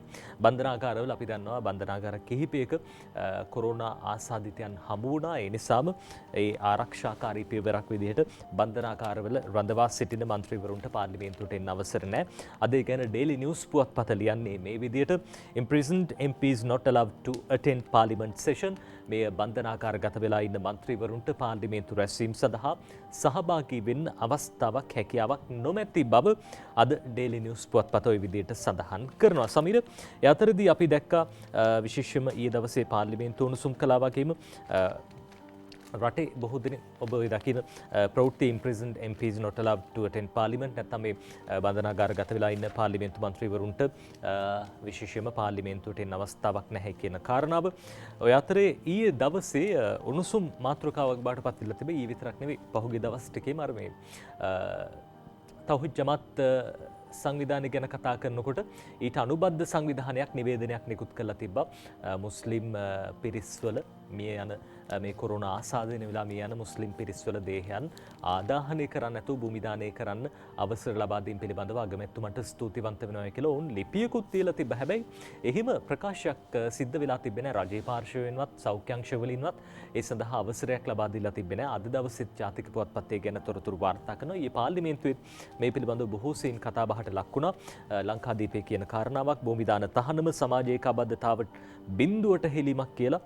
බන්ධනාගාරවල අපි දන්නවා බන්ධනාගාර කිහිපයක කොරෝනා ආසාදිතයන් හමු වුණා. ඒ නිසාම ඒ ආරක්ෂාකාරී පියවරක් විදිහට බන්ධනාකාරවල රඳවා සිටින මන්ත්‍රීවරුන්ට පාර්ලිමේන්තුවට එන්න අවසර නැහැ. අද ඒ ගැන ඩේලි නිවුස් පුවත්පත ලියන්නේ මේ විදිහට imprisoned MPs not allowed to attend parliament session. මේ බන්ධනාකාරගත වෙලා ඉන්න මන්ත්‍රීවරුන්ට පාර්ලිමේන්තු රැස්වීම සඳහා සහභාගී වෙන්න අවස්ථාවක් හැකියාවක් නොමැති බව අද ඩේලි නිවුස් පුවත්පත ඔය විදිහට සඳහන් කරනවා. සමීර, ඒ අතරදී අපි දැක්කා විශේෂයෙන්ම ඊයේ දවසේ පාර්ලිමේන්තු උණුසුම් කළා වගේම රටේ බොහෝ දෙනෙක් ඔබ ඔය දකින ප්‍රවෘත්ති imprisoned MPs not allowed to attend parliament නැත්නම් මේ බන්ධනාගාරගත වෙලා ඉන්න පාර්ලිමේන්තු මන්ත්‍රීවරුන්ට විශේෂයෙන්ම පාර්ලිමේන්තුවට එන්න අවස්ථාවක් නැහැ කියන කාරණාව. ඔය අතරේ ඊයේ දවසේ උණුසුම් මාතෘකාවක් බවට පත් වෙලා තිබේ. ඊ විතරක් නෙවෙයි පහුගිය දවස් ටිකේම අර මේ තෞහිද් ජමාත් සංවිධානය ගැන කතා කරනකොට ඊට අනුබද්ධ සංවිධානයක් නිවේදනයක් නිකුත් කරලා තිබ්බා. මුස්ලිම් පිරිස්වල මිය යන මේ කොරෝනා ආසාදනය වෙලා මිය යන මුස්ලිම් පිරිස්වල දේහයන් ආදාහනය කරන්න නැතුව භූමිදානය කරන්න අවසර ලබා දීම පිළිබඳව අගමැතිතුමන්ට ස්තුතිවන්ත වෙනවා කියලා ඔවුන් ලිපියකුත් තියලා තිබ්බ. හැබැයි එහිම ප්‍රකාශයක් සිද්ධ වෙලා තිබෙන්නේ නැහැ. රජයේ පාර්ශවයෙන්වත් සෞඛ්‍ය අංශවලින්වත් ඒ සඳහා අවසරයක් ලබා දීලා තිබෙන්නේ නැහැ. අද දවසෙත් ජාතික පුවත්පතේ ගැන තොරතුරු වාර්තා කරනවා. ඊයේ පාර්ලිමේන්තුවේ මේ පිළිබඳව බොහෝ සෙයින් කතා බහට ලක් වුණා. ලංකාදීපේ කියන කාරණාවක් භූමිදාන තහනම සමාජයේ කබද්ධතාවට බිඳුවට හෙලීමක් කියලා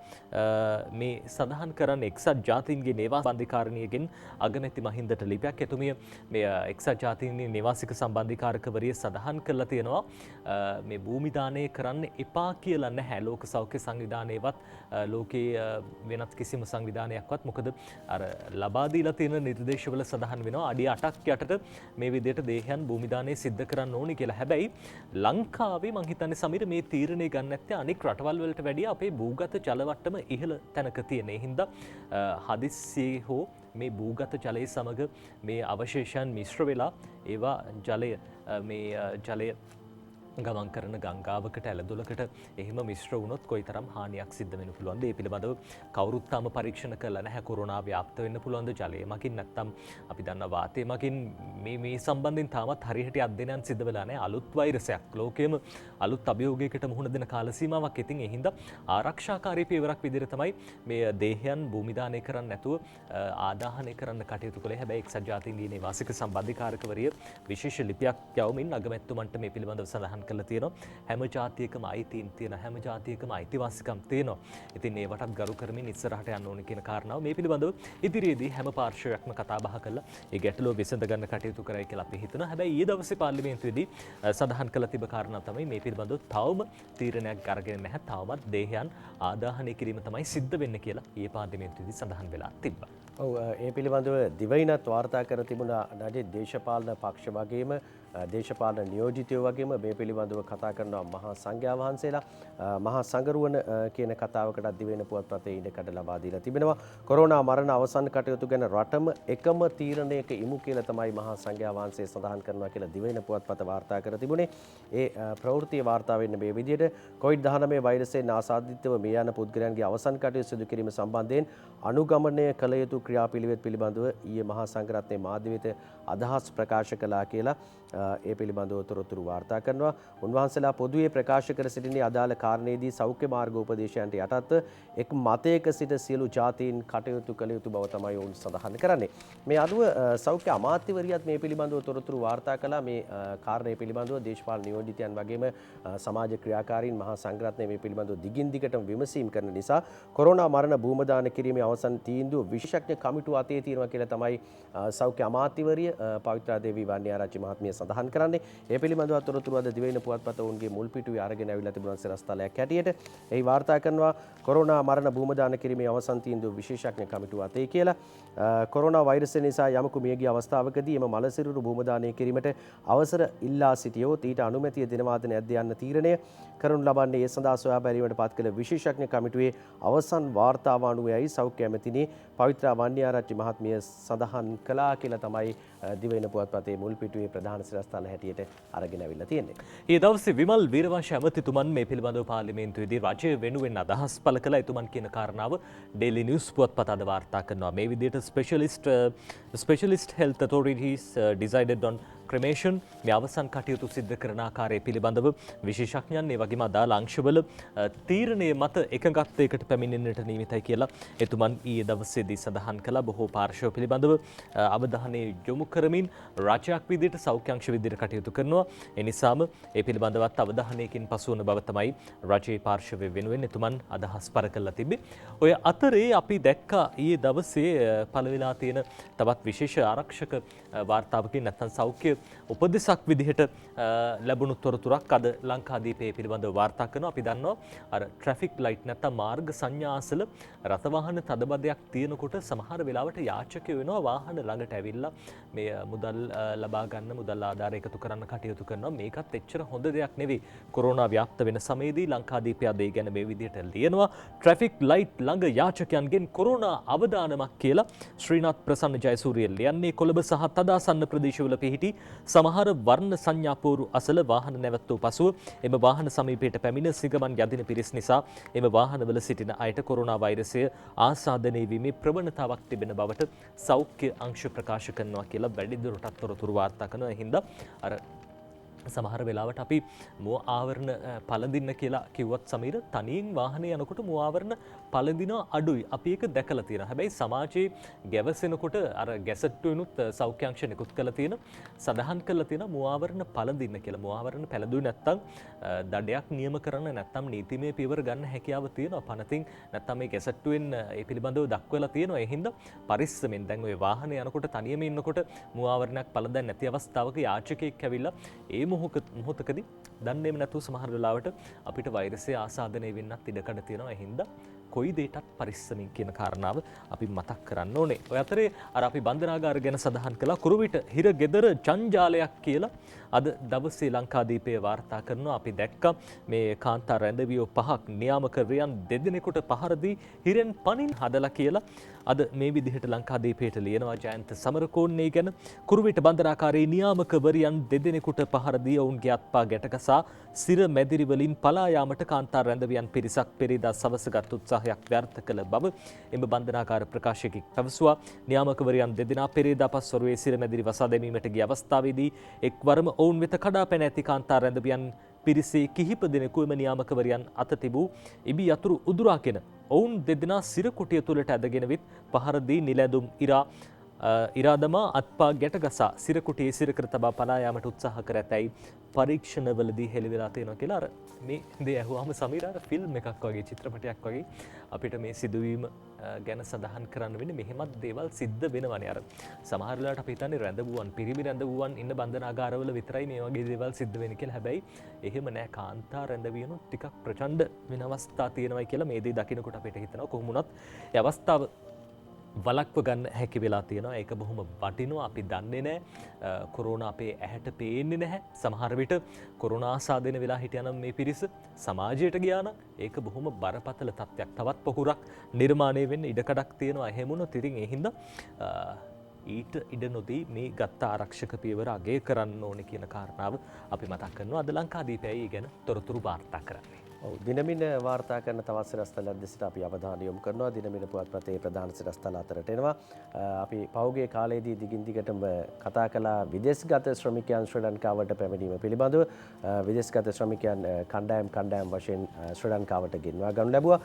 මේ සඳහන් කරන්න එක්සත් ජාතීන්ගේ නිවාස සම්බන්ධීකාරණියගෙන් අගමැති මහින්දට ලිපියක් එතුමිය මේ එක්සත් ජාතීන්ගේ නිවාසික සම්බන්ධීකාරකවරිය සඳහන් කරලා තියෙනවා මේ භූමිදානය කරන්න එපා කියලා නැහැ ලෝක සෞඛ්‍ය සංවිධානයේවත් ලෝකයේ වෙනත් කිසිම සංවිධානයක්වත්. මොකද අර ලබා දීලා තියෙන නිර්දේශවල සඳහන් වෙනවා අඩි 8ක් යටට මේ විදිහට දේහයන් භූමිදානය සිද්ධ කරන්න ඕනි කියලා. හැබැයි ලංකාවේ මං හිතන්නේ සමීර මේ තීරණය ගන්න නැත්තේ අනෙක් රටවල් වලට වැඩිය අපේ භූගත ජලවට්ටම ඉහළ තැනක තියෙන. ඒ හින්දා හදිස්සියේ හෝ මේ භූගත ජලය සමග මේ අවශේෂයන් මිශ්‍ර වෙලා ඒවා ජලය ගමන් කරන ගංගාවකට ඇලදොලකට එහෙම මිශ්‍ර වුණොත් කොයිතරම් හානියක් සිද්ධ වෙන්න පුළුවන්ද? ඒ පිළිබඳව කවුරුත් තාම පරීක්ෂණ කරලා නැහැ. කොරෝනා ව්‍යාප්ත වෙන්න පුළුවන්ද ජලය මගින් නැත්නම් අපි දන්නා වාතය මගින් මේ සම්බන්ධයෙන් තාමත් හරියට අධ්‍යයනයන් සිද්ධ වෙලා නැහැ. අලුත් වෛරසයක් ලෝකෙම අලුත් අභියෝගයකට මුහුණ දෙන කාල සීමාවක්. ඉතින් ඒ හින්දා ආරක්ෂාකාරී පියවරක් විදිහට තමයි මේ දේහයන් භූමිදානය කරන්න නැතුව ආදාහනය කරන්න කටයුතු කළේ. හැබැයි එක්සත් ජාතීන්ගේ නිවාසික සම්බන්ධීකාරකවරිය විශේෂ ලිපියක් යවමින් අගමැතිතුමන්ට මේ පිළිබඳව සඳහන් කළා තියෙනවා. හැම ජාතියකම අයිතීන් තියෙන හැම ජාතියකම අයිතිවාසිකම් තියෙනවා. ඉතින් ඒවටත් ගරු කරමින් ඉස්සරහට යන්න ඕනේ කියන කාරණාව මේ පිළිබඳව ඉදිරියේදී හැම පාර්ශවයක්ම කතා බහ කළා. ඒ ගැටලුව විසඳ ගන්න කටයුතු කරයි කියලා අපි හිතනවා. හැබැයි ඊයේ දවසේ පාර්ලිමේන්තුවේදී සඳහන් කළ තිබ කාරණා තමයි මේ පිළිබඳව තවම තීරණයක් අරගෙන නැහැ. තවමත් දේහයන් ආදාහනය කිරීම තමයි සිද්ධ වෙන්නේ කියලා ඊයේ පාර්ලිමේන්තුවේදී සඳහන් වෙලා තිබ්බා. ඔව් ඒ පිළිබඳව දිවයිනත් වාර්තා කර තිබුණා නඩේ දේශපාලන පක්ෂ වගේම දේශපාලන නියෝජිතයෝ වගේම මේ පිළිබඳව කතා කරනවා මහා සංඝයා වහන්සේලා මහා සංගරුවන කියන කතාවකටත් දිවයින පුවත්පතේ ඉඩකඩ ලබා දීලා තිබෙනවා. කොරෝනා මරණ අවසන් කටයුතු ගැන රටම එකම තීරණයක ඉමු කියලා තමයි මහා සංඝයා වහන්සේ සඳහන් කරනවා කියලා දිවයින පුවත්පත වාර්තා කර තිබුණේ. ඒ ප්‍රවෘත්ති වාර්තා වෙන්නේ මේ විදිහට COVID-19 වෛරසයෙන් ආසාදිතව මේ යන පුද්ගලයන්ගේ අවසන් කටයුතු සිදු කිරීම සම්බන්ධයෙන් අනුගමනය කළ යුතු ක්‍රියාපිළිවෙත් පිළිබඳව ඊයේ මහා සංඝරත්නයේ මාධ්‍ය වෙත අදහස් ප්‍රකාශ කළා කියලා ඒ පිළිබඳව තොරතුරු වාර්තා කරනවා. උන්වහන්සේලා පොදුවේ ප්‍රකාශ කර සිටින්නේ අදාළ කාරණේදී සෞඛ්‍ය මාර්ග උපදේශයන්ට යටත් එක් මතයක සිට සියලු ජාතීන් කටයුතු කළ යුතු බව තමයි ඔවුන් සඳහන් කරන්නේ. මේ අනුව සෞඛ්‍ය අමාත්‍යවරියත් මේ පිළිබඳව තොරතුරු වාර්තා කළා. මේ කාරණේ පිළිබඳව දේශපාලන නියෝජිතයන් වගේම සමාජ ක්‍රියාකාරීන් මහා සංඝරත්නය මේ පිළිබඳව දිගින් දිගටම විමසීම් කරන නිසා කොරෝනා මරණ භූමදාන කිරීමේ අවසන් තීන්දුව විශේෂඥ කමිටුව අතේ තියෙනවා කියලා තමයි සෞඛ්‍ය අමාත්‍යවරිය පවිත්‍රා දේවී වන්නිආරච්චි මහත්මිය සඳහන් කරන්නේ. ඒ පිළිබඳව තොරතුරු අද දිවයින පුවත්පත ඔවුන්ගේ මුල් පිටුවේ අරගෙන අවිලා තිබුණා සිරස්තලයක් හැටියට. එහි වාර්තා කරනවා කොරෝනා මරණ භූමදාන කිරීමේ අවසන් තීන්දුව විශේෂඥ කමිටුව අතේ කියලා. කොරෝනා වෛරසය නිසා යමකු මියගිය අවස්ථාවකදී එම මලසිරුරු භූමදානය කිරීමට අවසර ඉල්ලා සිටියොත් ඊට අනුමැතිය දෙනවාද නැද්ද යන්න තීරණය කරනු ලබන්නේ. ඒ සඳහා සොයා බැලීමට පත් කළ විශේෂඥ කමිටුවේ අවසන් වාර්තාව අනුවයි සෞඛ්‍ය ඇමතිනි පවිත්‍රා වන්නිආරච්චි මහත්මිය සඳහන් කළා කියලා තමයි දිවයින පුවත්පතේ මුල් පිටුවේ ප්‍රධාන සිරස්තල හැටියට අරගෙන අවිල්ලා තියෙන්නේ. ඊ දවසේ විමල් වීරවංශ ඇමතිතුමන් මේ පිළිබඳව පාර්ලිමේන්තුවේදී රජය වෙනුවෙන් අදහස් පළ කළා. එතුමන් කියන කාරණාව ඩේලි නිවුස් පුවත්පත අද වාර්තා කරනවා. මේ විදිහට specialist health authorities decided on ක්‍රමේෂන් මේ අවසන් කටයුතු සිද්ධ කරන ආකාරය පිළිබඳව විශේෂඥයන් ඒ වගේම අදාළ අංශවල තීරණය මත එකඟත්වයකට පැමිණෙන්නට නියමිතයි කියලා එතුමන් ඊයේ දවසේදී සඳහන් කළා. බොහෝ පාර්ශ්ව පිළිබඳව අවධානය යොමු කරමින් රාජ්‍යයක් විදිහට සෞඛ්‍ය අංශ විදිහට කටයුතු කරනවා. ඒ නිසාම ඒ පිළිබඳවත් අවධානයකින් පසු වන බව තමයි රජයේ පාර්ශ්වය වෙනුවෙන් එතුමන් අදහස් පළ කළා තිබේ. ඔය අතරේ අපි දැක්කා ඊයේ දවසේ පළ වෙලා තියෙන තවත් විශේෂ ආරක්ෂක වාර්තාවකින් නැත්නම් සෞඛ්‍ය උපදෙසක් විදිහට ලැබුණු තොරතුරක් අද ලංකාදීපයේ පිළිබඳව වාර්තා කරනවා. අපි දන්නවා අර ට්‍රැෆික් ලයිට් නැත්නම් මාර්ග සංඥා අසල රථවාහන තදබදයක් තියෙනකොට සමහර වෙලාවට යාචකයෝ වෙනවා වාහන ළඟට ඇවිල්ලා මේ මුදල් ලබා ගන්න මුදල් ආධාර එකතු කරන්න කටයුතු කරනවා. මේකත් එච්චර හොඳ දෙයක් නෙවෙයි. කොරෝනා ව්‍යාප්ත වෙන සමයේදී ලංකාදීපය අද ඒ ගැන මේ විදිහට ලියනවා. ට්‍රැෆික් ලයිට් ළඟ යාචකයන්ගෙන් කොරෝනා අවදානමක් කියලා ශ්‍රීනාත් ප්‍රසන්න ජයසූරිය ලියන්නේ. කොළඹ සහ තදාසන්න ප්‍රදේශවල පිහිටි සමහර වර්ණ සංඥාපෝරු අසල වාහන නැවැත්වූ පසුව එම වාහන සමීපයට පැමිණ සිගමන් යදින පිරිස් නිසා එම වාහනවල සිටින අයට කොරෝනා වෛරසය ආසාදනය වීමේ ප්‍රවණතාවක් තිබෙන බවට සෞඛ්‍ය අංශ ප්‍රකාශ කරනවා කියලා වැඩිදුරටත් තොරතුරු වාර්තා කරනවා. හින්දා අර සමහර වෙලාවට අපි මුව ආවරණ පළඳින්න කියලා කිව්වත් සමීර තනියෙන් වාහනේ යනකොට මුව ආවරණ පළඳින අඩුයි. අපි ඒක දැකලා තියෙනවා. හැබැයි සමාජයේ ගැවසෙනකොට අර ගැසට්ටුවෙනුත් සෞඛ්‍ය අංශ නිකුත් කරලා තියෙන සඳහන් කරලා තියෙන මුව ආවරණ පළඳින්න කියලා. මුව ආවරණ පැළඳුවේ නැත්තම් දඩයක් නියම කරන්න නැත්තම් නීතිමය පියවර ගන්න හැකියාව තියෙනවා. පනතින් නැත්තම් මේ ගැසට්ටුවෙන් ඒ පිළිබඳව දක්වලා තියෙනවා. ඒ හින්දා පරිස්සමෙන් දැන් ඔය වාහනේ යනකොට තනියම ඉන්නකොට මුව ආවරණයක් පළඳන්නේ නැති අවස්ථාවක යාචකයෙක් ඇවිල්ලා ඒ මොහොතකදී දන්නේම නැතුව සමහර වෙලාවට අපිට වෛරසය ආසාදනය වෙන්නත් ඉඩකඩ තියෙනවා. ඒ හින්දා කොයි දෙයකටත් පරිස්සමින් කියන කාරණාව අපි මතක් කරන්න ඕනේ. ඔය අතරේ අර අපි බන්ධනාගාර ගැන සඳහන් කළා. කුරුවිට හිර ගෙදර ජංජාලයක් කියලා අද දවසේ ලංකාදීපයේ වාර්තා කරනවා. අපි දැක්කා මේ කාන්තා රැඳවියෝ 5ක් නියාමක රියන් 2 දෙනෙකුට පහර දී හිරෙන් පනින් හදලා කියලා අද මේ විදිහට ලංකාදීපයට ලියනවා ජයන්ත සමරකෝන්නේ ගැන. කුරුවිට බන්ධනාකාරී නියාමකවරියන් දෙදෙනෙකුට පහර දී ඔවුන්ගේ අත්පා ගැටගසා සිර මැදිරි වලින් පලා යාමට කාන්තාර රැඳවියන් පිරිසක් පෙරේදා සවස ගත් උත්සාහයක් ව්‍යර්ථ කළ බව එම බන්ධනාකාර ප්‍රකාශකෙක් පැවසුවා. නියාමකවරියන් දෙදෙනා පෙරේදා පස්වරුවේ සිර මැදිරි වසා දැමීමට ගිය අවස්ථාවේදී එක්වරම ඔවුන් වෙත කඩා පැන ඇති කාන්තාර රැඳවියන් පිරිසේ කිහිප දෙනෙකු එම නියාමකවරියන් අත තිබූ ඉබි යතුරු උදුරාගෙන ඔවුන් දෙදෙනා සිරකුටිය තුළට ඇදගෙන විත් පහර දී නිලැඳුම් ඉරාදමා අත්පා ගැටගසා සිරකුටියේ සිරකර තබා පලා යාමට උත්සාහ කර ඇතැයි පරීක්ෂණවලදී හෙළිවෙලා තියෙනවා කියලා අර මේ දේ ඇහුවාම සමීර අර ෆිල්ම් එකක් වගේ චිත්‍රපටයක් වගේ අපිට මේ සිදුවීම ගැන සඳහන් කරන්න වෙන්නේ මෙහෙමත් දේවල් සිද්ධ වෙනවනේ අර සමහර වෙලාවට අපි හිතන්නේ රැඳවුවන් පිරිමි රැඳවුවන් ඉන්න බන්ධනාගාරවල විතරයි මේ වගේ දේවල් සිද්ධ වෙන්නේ කියලා. හැබැයි එහෙම නෑ කාන්තා රැඳවියනු ටිකක් ප්‍රචණ්ඩ වෙන අවස්ථා තියෙනවයි කියලා මේ දේ දකිනකොට අපිට හිතෙනවා කොහොම වුණත් ඒ අවස්ථාව වලක්ව ගන්න හැකි වෙලා තියෙනවා. ඒක බොහොම වටිනවා. අපි දන්නේ නැහැ කොරෝනා අපේ ඇහැට පේන්නේ නැහැ. සමහර විට කොරෝනා ආසාදෙන වෙලා හිටියනම් මේ පිරිස සමාජයට ගියා නම් ඒක බොහොම බරපතල තත්ත්වයක්. තවත් පොකුරක් නිර්මාණය වෙන්න ඉඩකඩක් තියෙනවා. එහෙම වුණොත් ඉතින් ඒ හින්දා ඊට ඉඩ නොදී මේ ගත්ත ආරක්ෂක පියවර අගය කරන්න ඕනේ කියන කාරණාව අපි මතක් කරනවා. අද ලංකාදීපයයි ගැන තොරතුරු වාර්තා කරන්නේ. දිනමින වාර්තා කරන තවත් සිරස්තලයක් දෙසට අපි අවධානය යොමු කරනවා. දිනමින පුවත්පතේ ප්‍රධාන සිරස්තල අතරට එනවා. අපි පෞගේ කාලයේදී දිගින් දිගටම කතා කළා විදේශගත ශ්‍රමිකයන් ශ්‍රී ලංකාවට පැමිණීම පිළිබඳව. විදේශගත ශ්‍රමිකයන් කණ්ඩායම් වශයෙන් ශ්‍රී ලංකාවට ගෙන්වා ගනු ලැබුවා.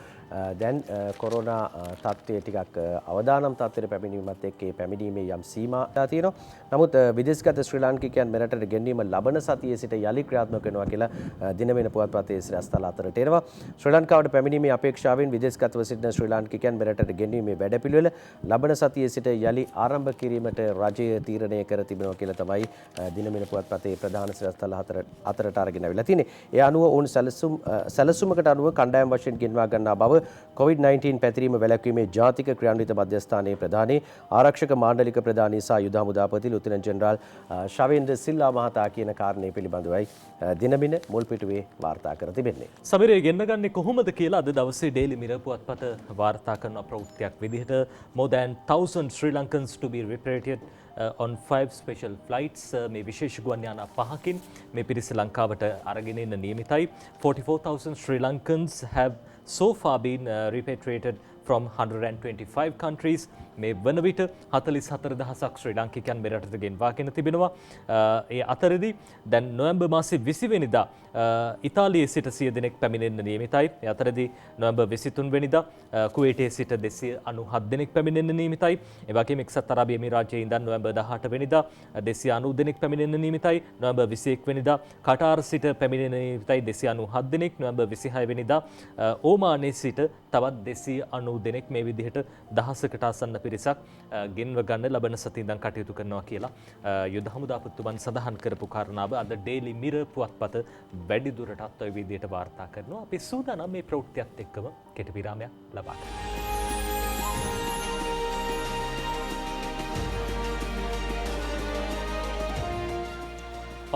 දැන් කොරෝනා තත්ත්වය ටිකක් අවදානම් තත්ත්වයට පැමිණීමත් එක්ක ඒ පැමිණීමේ යම් සීමා තියෙනවා. නමුත් විදේශගත ශ්‍රී ලාංකිකයන් මෙරටට ගෙන්වීම ලබන සතියේ සිට යලි ක්‍රියාත්මක වෙනවා කියලා දිනමින පුවත්පතේ සිරස්තල අතර ටේනවා. ශ්‍රී ලංකාවට පැමිණීමේ අපේක්ෂාවෙන් විදේශගතව සිටින ශ්‍රී ලාංකිකයන් මෙරටට ගෙන්වීමේ වැඩපිළිවෙල ලබන සතියේ සිට යලි ආරම්භ කිරීමට රජය තීරණය කර තිබෙනවා කියලා තමයි දිනමින පුවත්පතේ ප්‍රධාන සිරස්තල අතරට අරගෙන අවිලා තියෙන්නේ. ඒ අනුව ඔවුන් සැලසුමකට අනුව කණ්ඩායම් වශයෙන් ගෙන්වා ගන්නා බව COVID-19 පැතිරීම වැළැක්වීමේ ජාතික ක්‍රියාන්විත මධ්‍යස්ථානයේ ප්‍රධානී ආරක්ෂක මාණ්ඩලික ප්‍රධානී සහ යුද හමුදාපති ලුතිනන්ට් ජෙනරාල් ශවේන්ද්‍ර සිල්වා මහතා කියන කාරණේ පිළිබඳවයි දිනමින මුල් පිටුවේ වාර්තා කර තිබෙන්නේ. සමීරය ගෙන්න ගන්නේ කොහොමද කියලා අද දවසේ ඩේලි මිරර් පුවත්පත වාර්තා කරන ප්‍රවෘත්තියක් විදිහට more than 1000 Sri Lankans to be repatriated on 5 special flights මේ විශේෂ ගුවන් යාන 5කින් මේ පිරිස ලංකාවට අරගෙන එන්න නියමිතයි. 44,000 Sri Lankans have so far been repatriated from 125 countries. මේ වන විට 44,000ක් ශ්‍රී ලාංකිකයන් මෙරටට ගෙන්වාගෙන තිබෙනවා. ඒ අතරදී දැන් නොවැම්බර් මාසේ 20 වෙනිදා ඉතාලියේ සිට 100 දෙනෙක් පැමිණෙන්න නියමිතයි. ඒ අතරදී නොවැම්බර් 23 වෙනිදා කුවේටයේ සිට 297 දෙනෙක් පැමිණෙන්න නියමිතයි. ඒ වගේම එක්සත් අරාබි එමිරාතයේ ඉඳන් නොවැම්බර් 18 වෙනිදා 290 දෙනෙක් පැමිණෙන්න නියමිතයි. නොවැම්බර් 21 වෙනිදා කටාර් සිට පැමිණෙන්න නියමිතයි 297 දෙනෙක්. නොවැම්බර් 26 වෙනිදා ඕමානයේ සිට තවත් 290 දෙනෙක් මේ විදිහට දහසකට ආසන්න පිරිසක් ගෙන්ව ගන්න ලබන සතියේ ඉඳන් කටයුතු කරනවා කියලා යුද හමුදාපතිතුමන් සඳහන් කරපු කාරණාව අද ඩේලි මිරර් පුවත්පත වැඩි දුරටත් ওই විදිහට වාර්තා කරනවා. අපි සූදානම් මේ ප්‍රවෘත්තියත් එක්කම කෙටි විරාමයක් ලබා ගන්න.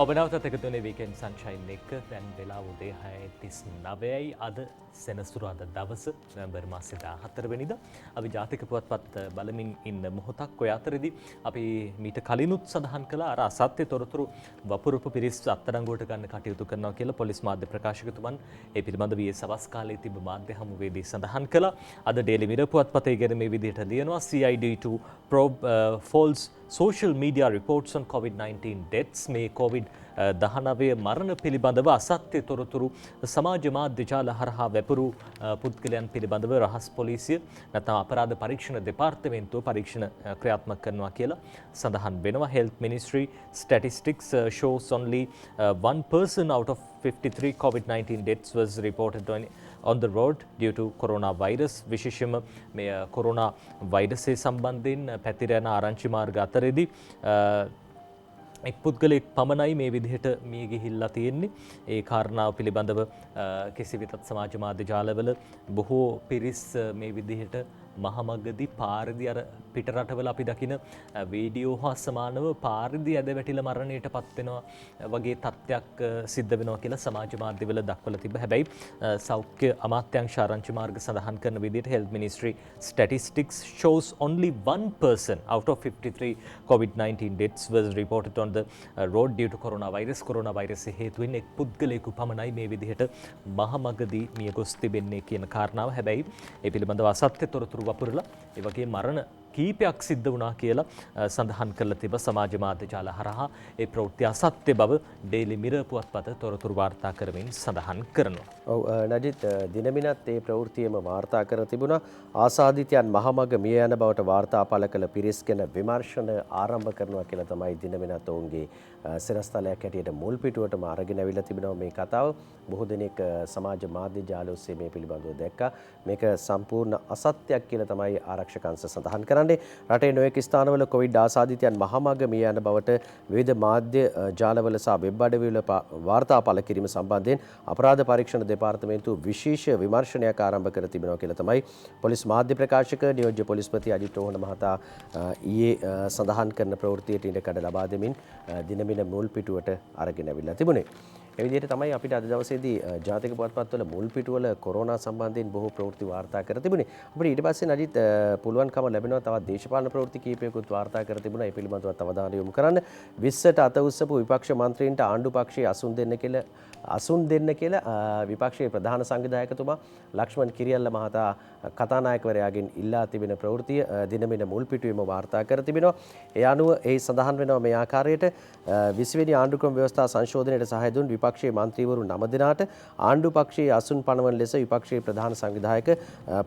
ඔබ නැවතත් එකතු වෙන වීකෙන්ඩ් සන්ෂයින් එක. දැන් වෙලාව උදේ 6:39යි. අද සෙනසුරාදා දවස නොවැම්බර් මාසේ 14 වෙනිදා. අපි ජාතික පුවත්පත් බලමින් ඉන්න මොහොතක් ඔය අතරදී අපි මීට කලිනුත් සඳහන් කළා අර අසත්‍ය තොරතුරු වපුරපු පිරිස් අත්අඩංගුවට ගන්න කටයුතු කරනවා කියලා පොලිස් මාධ්‍ය ප්‍රකාශකතුමන් ඒ පිළිබඳව ඊයේ සවස් කාලයේ තිබ්බ මාධ්‍ය හමුවේදී සඳහන් කළා. අද ඩේලි මිරර් පුවත්පතේ ගැන මේ විදිහට ලියනවා CID2 probe false social media reports on COVID-19 deaths. මේ COVID-19 මරණ පිළිබඳව අසත්‍ය තොරතුරු සමාජ මාධ්‍ය ජාල හරහා වැපුරු පුද්ගලයන් පිළිබඳව රහස් පොලිසිය නැත්නම් අපරාධ පරීක්ෂණ දෙපාර්තමේන්තුව පරීක්ෂණ ක්‍රියාත්මක කරනවා කියලා සඳහන් වෙනවා. Health Ministry statistics shows only one person out of 53 COVID-19 deaths was reported on the road due to coronavirus. විශේෂයෙන්ම මේ කොරෝනා වෛරසය සම්බන්ධයෙන් පැතිර යන ආරංචි මාර්ග අතරේදී එක් පුද්ගලෙක් පමණයි මේ විදිහට මිය ගිහිල්ලා තියෙන්නේ. ඒ කාරණාව පිළිබඳව කෙසි වෙතත් සමාජ මාධ්‍ය ජාලවල බොහෝ පිරිස් මේ විදිහට මහමගදී පාරදී අර පිට රටවල අපි දකින වීඩියෝ හා සමානව පාරදී ඇද වැටිලා මරණයට පත් වෙනවා වගේ තත්ත්වයක් සිද්ධ වෙනවා කියලා සමාජ මාධ්‍යවල දක්වලා තිබ්බ. හැබැයි සෞඛ්‍ය අමාත්‍යාංශ ආරංචි මාර්ග සඳහන් කරන විදිහට health ministry statistics shows only one person out of 53 COVID-19 deaths was reported on the road due to coronavirus. coronavirus හේතුවෙන් එක් පුද්ගලයෙකු පමණයි මේ විදිහට මහමගදී මිය ගොස් තිබෙන්නේ කියන කාරණාව. හැබැයි ඒ පිළිබඳව අසත්‍ය තොරතුරු වපුරලා ඒ වගේ මරණ කීපයක් සිද්ධ වුණා කියලා සඳහන් කරලා තිබ සමාජ මාධ්‍ය ජාල හරහා ඒ ප්‍රවෘත්ති අසත්‍ය බව ඩේලි මිරර් පුවත්පත තොරතුරු වාර්තා කරමින් සඳහන් කරනවා. ඔව් නජිත් දිනමිනත් ඒ ප්‍රවෘත්තියම වාර්තා කර තිබුණා. ආසාදිතයන් මහමග මිය යන බවට වාර්තා පළ කළ පිරිස් ගැන විමර්ශන ආරම්භ කරනවා කියලා තමයි දිනමිනත් ඔවුන්ගේ සිරස්තලයක් හැටියට මුල් පිටුවටම අරගෙන අවිලා තිබෙනවා මේ කතාව. බොහෝ දෙනෙක් සමාජ මාධ්‍ය ජාල ඔස්සේ මේ පිළිබඳව දැක්කා. මේක සම්පූර්ණ අසත්‍යයක් කියලා තමයි ආරක්ෂක අංශ සඳහන් කරන්නේ. රටේ නොයෙක් ස්ථානවල කොවිඩ් ආසාදිතයන් මහමග මිය යන බවට විවිධ මාධ්‍ය ජාලවල සහ වෙබ් අඩවිවල වාර්තා පළ කිරීම සම්බන්ධයෙන් අපරාධ පරීක්ෂණ දෙපාර්තමේන්තුව විශේෂ විමර්ශනයක් ආරම්භ කර තිබෙනවා කියලා තමයි පොලිස් මාධ්‍ය ප්‍රකාශක නියෝජ්‍ය පොලිස්පති අජිත් රෝහණ මහතා ඊයේ සඳහන් කරන ප්‍රවෘත්තියට ඉඩකඩ ලබා දෙමින් දිනමින මුල් පිටුවට අරගෙන අවිලා තිබුණේ. ඒ විදිහට තමයි අපිට අද දවසේදී ජාතික පුවත්පත්වල මුල් පිටුවල කොරෝනා සම්බන්ධයෙන් බොහෝ ප්‍රවෘත්ති වාර්තා කර තිබුණේ. අපිට ඊට පස්සේ නජිත් පුළුවන්කම ලැබෙනවා තවත් දේශපාලන ප්‍රවෘත්ති කීපයකුත් වාර්තා කර තිබුණා. ඒ පිළිබඳව අවධානය යොමු කරන්න. 20ට අත උස්සපු විපක්ෂ මන්ත්‍රීන්ට ආණ්ඩු පක්ෂයේ අසුන් දෙන්න කියලා විපක්ෂයේ ප්‍රධාන සංවිධායකතුමා ලක්ෂ්මන් කිරියල්ල මහතා කතානායකවරයාගෙන් ඉල්ලා තිබෙන ප්‍රවෘත්තිය දිනමින මුල් පිටුවේම වාර්තා කර තිබෙනවා. ඒ අනුව ඒ සඳහන් වෙනවා මේ ආකාරයට 20 වෙනි ආණ්ඩුක්‍රම ව්‍යවස්ථා සංශෝධනයට සහාය දුන් විපක්ෂයේ මන්ත්‍රීවරු 9 දෙනාට ආණ්ඩු පක්ෂයේ අසුන් පනවන ලෙස විපක්ෂයේ ප්‍රධාන සංවිධායක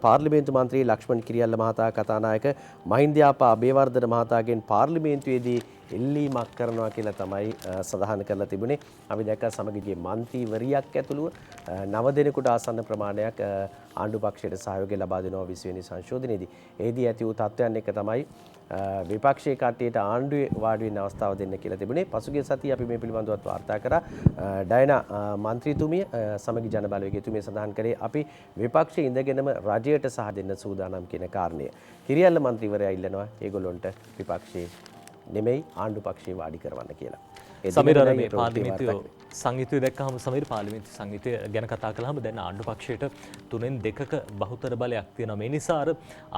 පාර්ලිමේන්තු මන්ත්‍රී ලක්ෂ්මන් කිරියල්ල මහතා කතානායක මහින්දයාපා අබේවර්ධන මහතාගෙන් පාර්ලිමේන්තුවේදී එල්ලීමක් කරනවා කියලා තමයි සඳහන් කරලා තිබුණේ. අපි දැක්කා සමගියේ මන්ත්‍රීවරියක් ඇතුළුව 9 දෙනෙකුට ආසන්න ප්‍රමාණයක් ආණ්ඩු පක්ෂයට සහයෝගය ලබා දෙනවා 20 වෙනි සංශෝධනයේදී. එෙහිදී ඇති වූ තත්ත්වයන් එක තමයි විපක්ෂයේ කට්ටියට ආණ්ඩුවේ වාඩි වෙන්න අවස්ථාව දෙන්න කියලා තිබුණේ. පසුගිය සතියේ අපි මේ පිළිබඳව වාර්තා කරා. ඩයනා මන්ත්‍රීතුමිය සමගි ජන බලවේගයතුමිය සඳහන් කරේ අපි විපක්ෂයේ ඉඳගෙනම රජයට සහ දෙන්න සූදානම් කියන කාරණය. කිරියල්ල මන්ත්‍රීවරයා ඉල්ලනවා ඒගොල්ලොන්ට විපක්ෂයේ නෙමෙයි ආණ්ඩු පක්ෂයේ වාඩි කරවන්න කියලා. සමීර මේ පාර්ලිමේන්තු සංයුතිය දැක්කහම සමීර පාර්ලිමේන්තු සංයුතිය ගැන කතා කළාම දැන් ආණ්ඩු පක්ෂයට 3න් 2ක බහුතර බලයක් තියෙනවා. මේ නිසා අර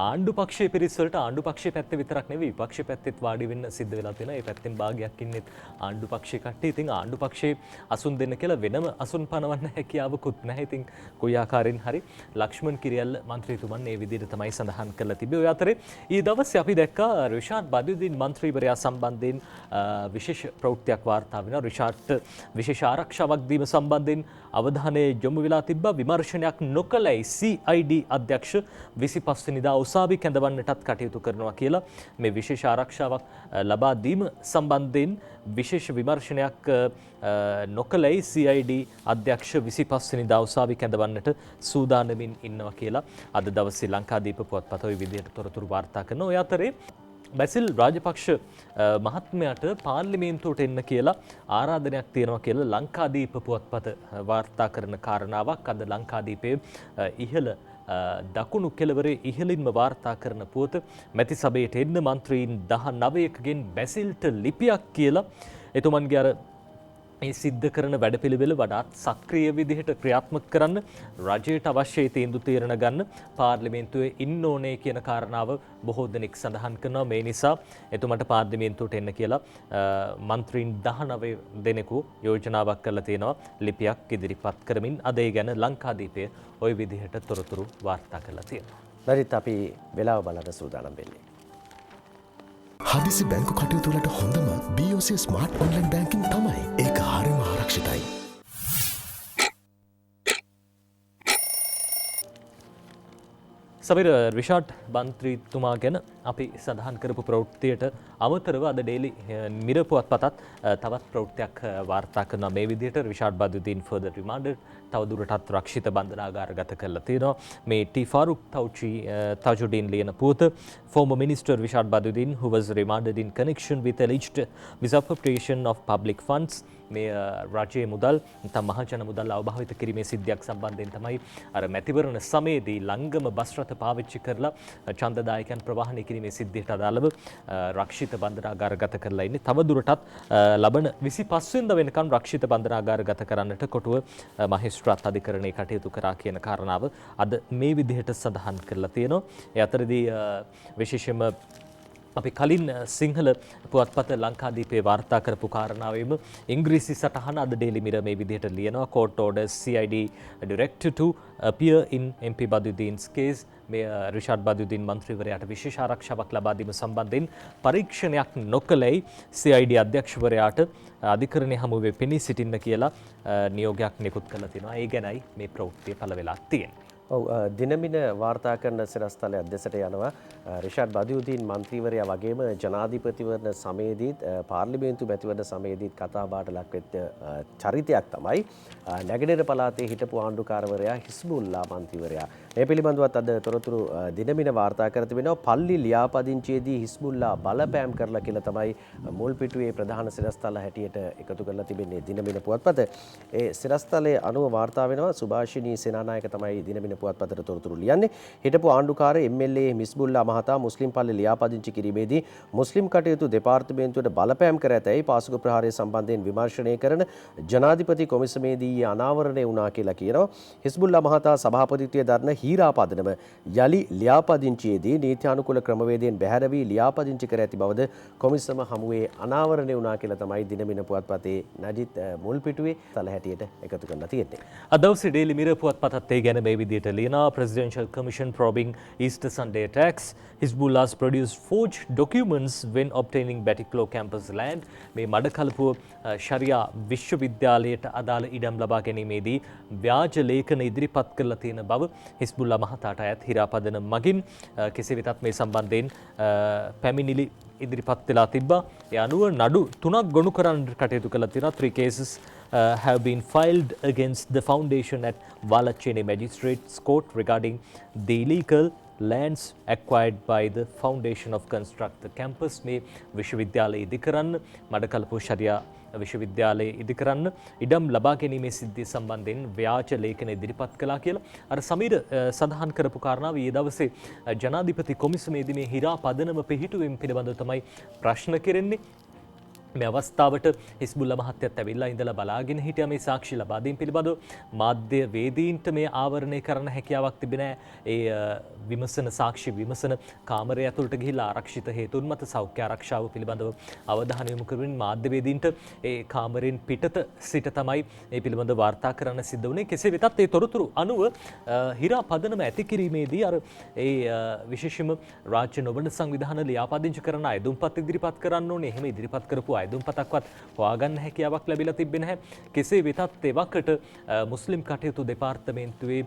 ආණ්ඩු පක්ෂයේ පිරිස් වලට ආණ්ඩු පක්ෂයේ පැත්තේ විතරක් නෙවෙයි විපක්ෂයේ පැත්තෙත් වාඩි වෙන්න සිද්ධ වෙලා තියෙනවා. ඒ පැත්තෙන් භාගයක් ඉන්නේ ආණ්ඩු පක්ෂයේ කට්ටිය. ඉතින් ආණ්ඩු පක්ෂයේ අසුන් දෙන්න කියලා වෙනම අසුන් පනවන්න හැකියාවකුත් නැහැ. ඉතින් කොයි ආකාරයෙන් හරි ලක්ෂ්මන් කිරියල්ල මන්ත්‍රීතුමන් මේ විදිහට තමයි සඳහන් කරලා තිබේ. ඔය අතරේ ඊ දවසේ අපි දැක්කා රිෂාඩ් බදුදීන් මන්ත්‍රීවරයා සම්බන්ධයෙන් විශේෂ ප්‍රවෘත්තියක් වාර්තා වෙනවා. රිෂාඩ්ට විශේෂ ආරක්ෂාවක් දීම සම්බන්ධයෙන් අවධානය යොමු වෙලා තිබ්බා. විමර්ශනයක් නොකළයි CID අධ්‍යක්ෂ 25 වෙනිදා උසාවි කැඳවන්නටත් කටයුතු කරනවා කියලා මේ විශේෂ ආරක්ෂාවක් ලබා දීම සම්බන්ධයෙන් විශේෂ විමර්ශනයක් නොකළයි CID අධ්‍යක්ෂ 25 වෙනිදා උසාවි කැඳවන්නට සූදානමින් ඉන්නවා කියලා අද දවසේ ලංකාදීප පුවත්පත ওই විදිහට තොරතුරු වාර්තා කරනවා. ඔය අතරේ බැසිල් රාජපක්ෂ මහත්මයාට පාර්ලිමේන්තුවට එන්න කියලා ආරාධනයක් තියෙනවා කියලා ලංකාදීප පුවත්පත වාර්තා කරන කාරණාවක් අද ලංකාදීපයේ ඉහළ දකුණු කෙළවරේ ඉහළින්ම වාර්තා කරන පුවත මැති සභයට එන්න මන්ත්‍රීන් 19කගෙන් බැසිල්ට ලිපියක් කියලා එතුමන්ගේ අර මේ සිද්ධ කරන වැඩපිළිවෙල වඩාත් සක්‍රිය විදිහට ක්‍රියාත්මක කරන්න රජයට අවශ්‍ය තීන්දුව තීරණ ගන්න පාර්ලිමේන්තුවේ ඉන්න ඕනේ කියන කාරණාව බොහෝ දෙනෙක් සඳහන් කරනවා. මේ නිසා එතුමට පාර්ලිමේන්තුවට එන්න කියලා මන්ත්‍රීන් 19 දෙනෙකු යෝජනාවක් කරලා තියෙනවා. ලිපියක් ඉදිරිපත් කරමින් අද ඒ ගැන ලංකාදීපය ওই විදිහට තොරතුරු වාර්තා කරලා තියෙනවා. නරිත් අපි වෙලාව බලන්න සූදානම් වෙන්නේ. හදිසි බැංකු කටයුතු වලට හොඳම BOC ස්මාර්ට් ඔන්ලයින් බැංකින් තමයි. ඒක හරිම ආරක්ෂිතයි. සමීර රිෂාඩ් මන්ත්‍රීතුමා ගැන අපි සඳහන් කරපු ප්‍රවෘත්තියට අමතරව අද ඩේලි මිරර් පුවත්පතත් තවත් ප්‍රවෘත්තියක් වාර්තා කරනවා. මේ විදිහට රිෂාඩ් බදුදීන් further remanded තවදුරටත් රක්ෂිත බන්ධනාගාරගත කරලා තියෙනවා. මේ ටී ෆාරුක් තවුඩීන් ලියන පුවත former minister Rishad Baduddin who was remanded in connection with alleged misappropriation of public funds මේ රජයේ මුදල් නැත්නම් මහජන මුදල් අවභාවිත කිරීමේ සිද්ධියක් සම්බන්ධයෙන් තමයි අර මැතිවරණ සමයේදී ලංගම බස් රථ පාවිච්චි කරලා ඡන්දදායකයන් ප්‍රවාහනය කිරීමේ සිද්ධියට අදාළව රක්ෂිත බන්ධනාගාර ගත කරලා ඉන්නේ. තව දුරටත් ලබන 25 වෙනිදා වෙනකන් රක්ෂිත බන්ධනාගාර ගත කරන්නට කොටුව මහේස්ත්‍රාත් අධිකරණයේ කටයුතු කරා කියන කාරණාව අද මේ විදිහට සඳහන් කරලා තියෙනවා. ඒ අතරදී විශේෂයෙන්ම අපි කලින් සිංහල පුවත්පත ලංකාදීපේ වාර්තා කරපු කාරණාවෙම ඉංග්‍රීසි සටහන අද ඩේලි මිරර් මේ විදිහට ලියනවා. court orders CID director to appear in MP Baduddin's case. මේ රිෂාඩ් බදුද්දීන් මන්ත්‍රීවරයාට විශේෂ ආරක්ෂාවක් ලබා දීම සම්බන්ධයෙන් පරීක්ෂණයක් නොකළයි CID අධ්‍යක්ෂවරයාට අධිකරණයේ හමුවේ පෙනී සිටින්න කියලා නියෝගයක් නිකුත් කරලා තිනවා. ඒ ගැනයි මේ ප්‍රවෘත්තිය පළ වෙලා තියෙන්නේ. ඔව් දිනමින වාර්තා කරන සිරස්තලයක් දෙසට යනවා. රිෂාඩ් බදුද්දීන් මන්ත්‍රීවරයා වගේම ජනාධිපතිවරණ සමයේදීත් පාර්ලිමේන්තු මැතිවරණ සමයේදීත් කතාබහට ලක්වෙච්ච චරිතයක් තමයි නැගෙනහිර පළාතේ හිටපු ආණ්ඩුකාරවරයා හිස්බුල්ලා මන්ත්‍රීවරයා. මේ පිළිබඳවත් අද තොරතුරු දිනමින වාර්තා කර තිබෙනවා. පල්ලි ලියාපදිංචියේදී හිස්බුල්ලා බලපෑම් කරලා කියලා තමයි මුල් පිටුවේ ප්‍රධාන සිරස්තල හැටියට එකතු කරලා තිබෙන්නේ දිනමින පුවත්පත. ඒ සිරස්තලයේ අනුව වාර්තා වෙනවා සුභාෂිනී සේනානායක තමයි දිනමින පුවත්පතට තොරතුරු ලියන්නේ. හිටපු ආණ්ඩුකාර MLA හිස්බුල්ලා මහතා මුස්ලිම් පල්ලි ලියාපදිංචි කිරීමේදී මුස්ලිම් කටයුතු දෙපාර්තමේන්තුවට බලපෑම් කර ඇතැයි පාසුක ප්‍රහාරය සම්බන්ධයෙන් විමර්ශනය කරන ජනාධිපති කොමිසමේදී අනාවරණය වුණා කියලා කියනවා. හිස්බුල්ලා මහතා සභාපතිත්වයේ දරන හීරා පදනම යලි ලියාපදිංචියේදී නීත්‍යානුකූල ක්‍රමවේදයෙන් බැහැර වී ලියාපදිංචි කර ඇති බවද කොමිසම හමුවේ අනාවරණය වුණා කියලා තමයි දිනමින පුවත්පතේ නජිත් මුල් පිටුවේ තල හැටියට එකතු කරලා තියෙන්නේ. අද දවසේ ඩේලි මිරර් පුවත්පතත් ඒ ගැන මේ විදිහට ලියනවා. Presidential Commission probing Easter Sunday attacks. Hizbullah's produced forged documents when obtaining Batticalow campus land. මේ මඩකලපුව ශරියා විශ්වවිද්‍යාලයට අදාළ ඉඩම් ලබා ගැනීමේදී ව්‍යාජ ලේඛන ඉදිරිපත් කරලා තියෙන බව හිස්බුල්ලා මහතාට අයත් හිරාපදන මගින් කෙසේ වෙතත් මේ සම්බන්ධයෙන් පැමිණිලි ඉදිරිපත් වෙලා තිබ්බා. ඒ අනුව නඩු 3ක් ගොනු කරන්න කටයුතු කළා තියෙනවා. 3 cases have been filed against the foundation at Valachene Magistrates Court regarding the illegal lands acquired by the foundation of construct the campus. මේ විශ්වවිද්‍යාලය ඉදිකරන්න මඩකලපුව ශරියා විශ්වවිද්‍යාලයේ ඉදිකරන්න ඉඩම් ලබා ගැනීමේ සිද්ධිය සම්බන්ධයෙන් ව්‍යාජ ලේඛන ඉදිරිපත් කළා කියලා අර සමීර සඳහන් කරපු කාරණාව ඊයේ දවසේ ජනාධිපති කොමිසමේදී මේ හිරා පදනම පිහිටුවීම පිළිබඳව තමයි ප්‍රශ්න කෙරෙන්නේ. මේ අවස්ථාවට හිස්බුල්ලා මහත්තයත් ඇවිල්ලා ඉඳලා බලාගෙන හිටියා මේ සාක්ෂි ලබා දීම පිළිබඳව. මාධ්‍ය වේදීන්ට මේ ආවරණය කරන්න හැකියාවක් තිබෙන්නේ නැහැ. ඒ විමසන සාක්ෂි විමසන කාමරය ඇතුළට ගිහිල්ලා ආරක්ෂිත හේතුන් මත සෞඛ්‍ය ආරක්ෂාව පිළිබඳව අවධානය යොමු කරමින් මාධ්‍ය වේදීන්ට ඒ කාමරෙන් පිටත සිට තමයි මේ පිළිබඳව වාර්තා කරන්න සිද්ධ වුණේ. කෙසේ වෙතත් ඒ තොරතුරු අනුව හිරා පදනම ඇති කිරීමේදී අර ඒ විශේෂයෙන්ම රාජ්‍ය නොවන සංවිධාන ලියාපදිංචි කරන අයදුම්පත් ඉදිරිපත් කරන්න ඕනේ. එහෙම ඉදිරිපත් කරපු අයදුම්පතක්වත් හොයාගන්න හැකියාවක් ලැබිලා තිබෙන්නේ නැහැ. කෙසේ වෙතත් එවකට මුස්ලිම් කටයුතු දෙපාර්තමේන්තුවේ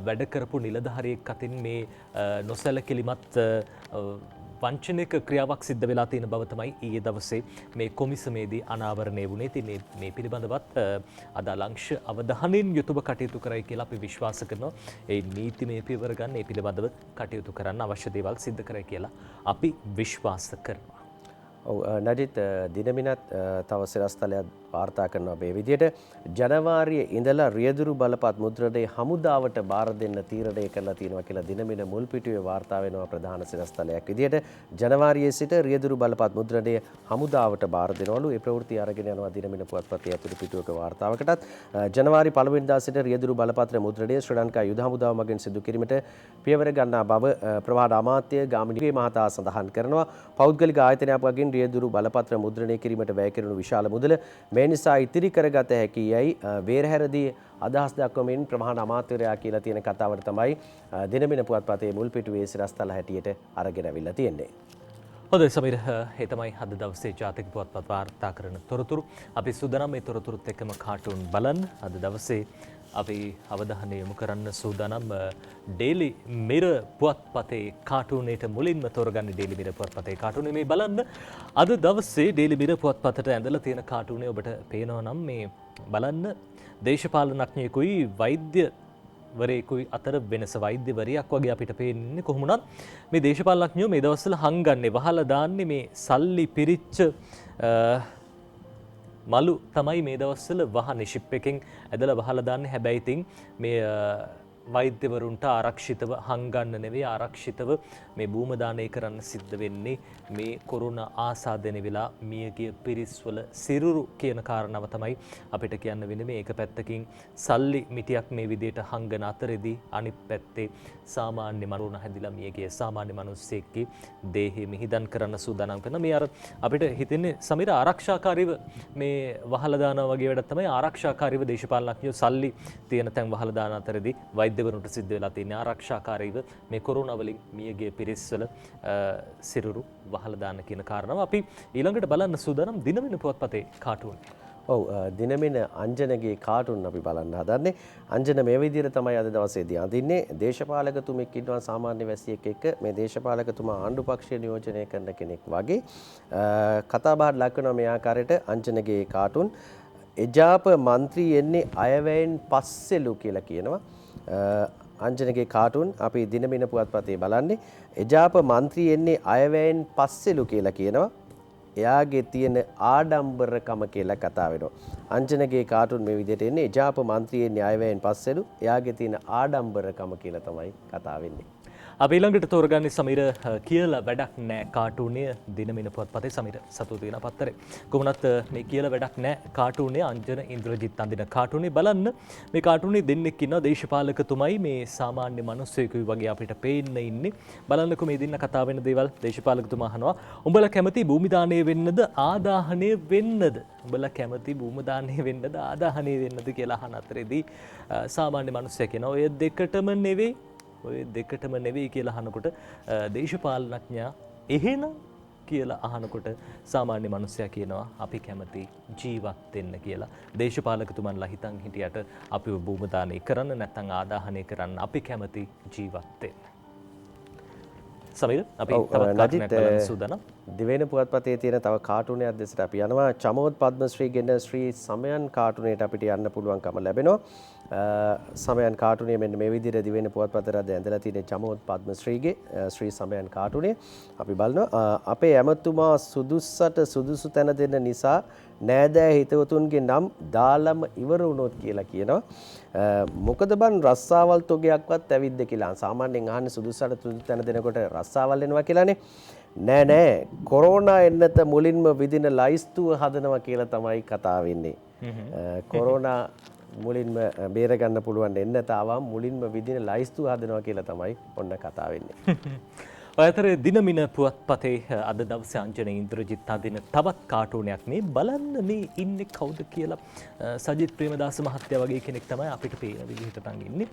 වැඩ කරපු නිලධාරියෙක් අතින් මේ නොසැලකිලිමත් වංචනික ක්‍රියාවක් සිද්ධ වෙලා තියෙන බව තමයි ඊයේ දවසේ මේ කොමිසමේදී අනාවරණය වුණේ. ඉතින් මේ පිළිබඳවත් අදාළ අංශ අවධානයෙන් යුතුව කටයුතු කරයි කියලා අපි විශ්වාස කරනවා. ඒ නීතිමය පියවර ගන්න මේ පිළිබඳව කටයුතු කරන්න අවශ්‍ය දේවල් සිද්ධ කරයි කියලා අපි විශ්වාස කරනවා. ඔව් නජිත් දිනමිනත් තව සිරස්තලයක් වාර්තා කරනවා මේ විදිහට ජනවාරියේ ඉඳලා රියදුරු බලපත් මුද්‍රණයේ හමුදාවට බාර දෙන්න තීරණය කරලා තියෙනවා කියලා දිනමින මුල් පිටුවේ වාර්තා වෙනවා ප්‍රධාන සිරස්තලයක් විදිහට. ජනවාරියේ සිට රියදුරු බලපත් මුද්‍රණයේ හමුදාවට බාර දෙනවලු. ඒ ප්‍රවෘත්ති අරගෙන යනවා දිනමින පුවත්පතේ ඇතුළු පිටුවක වාර්තාවකටත්. ජනවාරි 1 වෙනිදා සිට රියදුරු බලපත්‍ර මුද්‍රණය ශ්‍රී ලංකා යුද හමුදාව මගින් සිදු කිරීමට පියවර ගන්නා බව ප්‍රවාහන අමාත්‍ය ගාමිණී මහතා සඳහන් කරනවා. පෞද්ගලික ආයතනයක් වගින් රියදුරු බලපත්‍ර මුද්‍රණය කිරීමට වැය කෙරුණු විශාල මුදල මේ නිසා ඉතිරි කරගත හැකි යයි වේරහැරදී අදහස් දක්වමින් ප්‍රමාණ අමාත්‍යවරයා කියලා තියෙන කතාවට තමයි දිනමින පුවත්පතේ මුල් පිටුවේ සිරස්තල හැටියට අරගෙන අවිල්ලා තියෙන්නේ. හොඳයි සමීර, ඒ තමයි අද දවසේ ජාතික පුවත්පත් වාර්තා කරන තොරතුරු. අපි සූදානම් මේ තොරතුරුත් එක්කම කාටුන් බලන්න. අද දවසේ අපි අවධානය යොමු කරන්න සූදානම් ඩේලි මිරර් පුවත්පතේ කාටුනේට මුලින්ම තෝරගන්න ඩේලි මිරර් පුවත්පතේ කාටුනේ මේ බලන්න. අද දවසේ ඩේලි මිරර් පුවත්පතට ඇඳලා තියෙන කාටුනේ ඔබට පේනවා නම් මේ බලන්න දේශපාලනඥයෙකුයි වෛද්‍යවරයෙකුයි අතර වෙනස. වෛද්‍යවරියක් වගේ අපිට පේන්නේ කොහොමුණත් මේ දේශපාලනඥයෝ මේ දවස්වල හංගන්නේ වහලා දාන්නේ මේ සල්ලි පිරිච්ච මලු තමයි මේ දවස්වල වහන්නේ ෂිප් එකෙන් ඇදලා වහලා දාන්නේ. හැබැයි ඉතින් මේ වෛද්‍යවරුන්ට ආරක්ෂිතව හංගන්න නෙවෙයි ආරක්ෂිතව මේ භූම දානය කරන්න සිද්ධ වෙන්නේ මේ කොරෝනා ආසාදනය වෙලා මියගිය පිරිස්වල සිරුරු කියන කාරණාව තමයි අපිට කියන්න වෙන්නේ. මේ එක පැත්තකින් සල්ලි මිටියක් මේ විදිහට හංගන අතරේදී අනිත් පැත්තේ සාමාන්‍ය මරුණ හැදිලා මියගිය සාමාන්‍ය මිනිස්සෙක්ගේ දේහය මිහිදන් කරන්න සූදානම් කරන මේ අර අපිට හිතෙන්නේ සමීර ආරක්ෂාකාරීව මේ වහලා දානවා වගේ වැඩක් තමයි. ආරක්ෂාකාරීව දේශපාලනඥයෝ සල්ලි තියෙන තැන් වහලා දාන අතරේදී වෛද්‍යවරුන්ට සිද්ධ වෙලා තියෙන ආරක්ෂාකාරීව මේ කොරෝනා වලින් මියගිය පිරිස්වල සිරුරු වහලා දාන කියන කාරණාව අපි ඊළඟට බලන්න සූදානම් දිනවෙන පුවත්පතේ කාටුන්. ඔව් දිනමින අංජනගේ කාටුන් අපි බලන්න හදන්නේ. අංජන මේ විදිහට තමයි අද දවසේදී අඳින්නේ. දේශපාලකතුමෙක් ඉන්නවා සාමාන්‍ය වැසියෙක් එක්ක. මේ දේශපාලකතුමා ආණ්ඩු පක්ෂය නියෝජනය කරන කෙනෙක් වගේ කතාබහට ලක් වෙනවා මේ ආකාරයට අංජනගේ කාටුන්. එජාප මන්ත්‍රී එන්නේ අයවැයෙන් පස්සෙලු කියලා කියනවා. අංජනගේ කාටුන් අපි දිනමින පුවත්පතේ බලන්නේ. එජාප මන්ත්‍රී එන්නේ අයවැයෙන් පස්සෙලු කියලා කියනවා. එයාගේ තියෙන ආඩම්බරකම කියලා කතා වෙනවා. අංජනගේ කාටුන් මේ විදිහට එන්නේ එජාප මන්ත්‍රී එන්නේ අයවැයෙන් පස්සෙලු. එයාගේ තියෙන ආඩම්බරකම කියලා තමයි කතා වෙන්නේ. අපි ඊළඟට තෝරගන්නේ සමීර කියලා වැඩක් නැහැ කාටුනේ දිනමින පුවත්පතේ සමීර සතු තියෙන පත්තරේ. කොහොමනත් මේ කියලා වැඩක් නැහැ කාටුනේ අංජන ඉන්ද්‍රජිත් අඳින කාටුනේ බලන්න මේ කාටුනේ දෙන්නෙක් ඉන්නවා දේශපාලකතුමයි මේ සාමාන්‍ය මිනිස්සෙකුයි වගේ අපිට පේන්න ඉන්නේ. බලන්නකෝ මේ දෙන්න කතා වෙන දේවල් දේශපාලකතුමා අහනවා උඹලා කැමති භූමි දාණය වෙන්නද ආදාහනය වෙන්නද? උඹලා කැමති භූමි දාණය වෙන්නද ආදාහනය වෙන්නද කියලා අහන අතරේදී සාමාන්‍ය මිනිස්සයා කියනවා ඔය දෙකටම නෙවෙයි ඔය දෙකටම නෙවෙයි කියලා අහනකොට දේශපාලනඥයා එහෙනම් කියලා අහනකොට සාමාන්‍ය මිනිස්සයා කියනවා අපි කැමති ජීවත් වෙන්න කියලා. දේශපාලකතුමන්ලා හිතන් හිටියට අපිව භූම දානය කරන්න නැත්නම් ආදාහනය කරන්න අපි කැමති ජීවත් වෙන්න. සමීර අපි තවත් කාටුනයක් බලන්න සූදානම්. දිවෙන පුවත්පතේ තියෙන තව කාටුනයක් දෙසට අපි යනවා. චමෝත් පද්මශ්‍රී ගෙන ශ්‍රී සමයන් කාටුනේට අපිට යන්න පුළුවන්කම ලැබෙනවා. සමයන් කාටුනේ මෙන්න මේ විදිහට දිවෙන පුවත්පතට ඇඳලා තියෙන චමෝත් පද්මශ්‍රීගේ ශ්‍රී සමයන් කාටුනේ අපි බලනවා. අපේ ඇමතුමා සුදුස්සට සුදුසු තැන දෙන්න නිසා නෑදෑ හිතවතුන්ගේ නම් දාලම ඉවර වුණොත් කියලා කියනවා. මොකද බන් රස්සාවල් තොගයක්වත් ඇවිද්ද කියලා. සාමාන්‍යයෙන් අහන්නේ සුදුස්සට සුදුසු තැන දෙනකොට රස්සාවල් එනවා කියලානේ. නෑ කොරෝනා එන්නත මුලින්ම විදින ලයිස්තුව හදනවා කියලා තමයි කතා වෙන්නේ. කොරෝනා මුලින්ම බේරගන්න පුළුවන් එන්නත ආවම මුලින්ම විදින ලයිස්තුව හදනවා කියලා තමයි ඔන්න කතා වෙන්නේ. ඔයතරේ දිනමින පුවත්පතේ අද දවසේ අංජන ඉන්ද්‍රජිත් අදින තවත් කාටුනයක් මේ බලන්න මේ ඉන්නේ කවුද කියලා සජිත් ප්‍රේමදාස මහත්තයා වගේ කෙනෙක් තමයි අපිට පේන විදිහට නම් ඉන්නේ.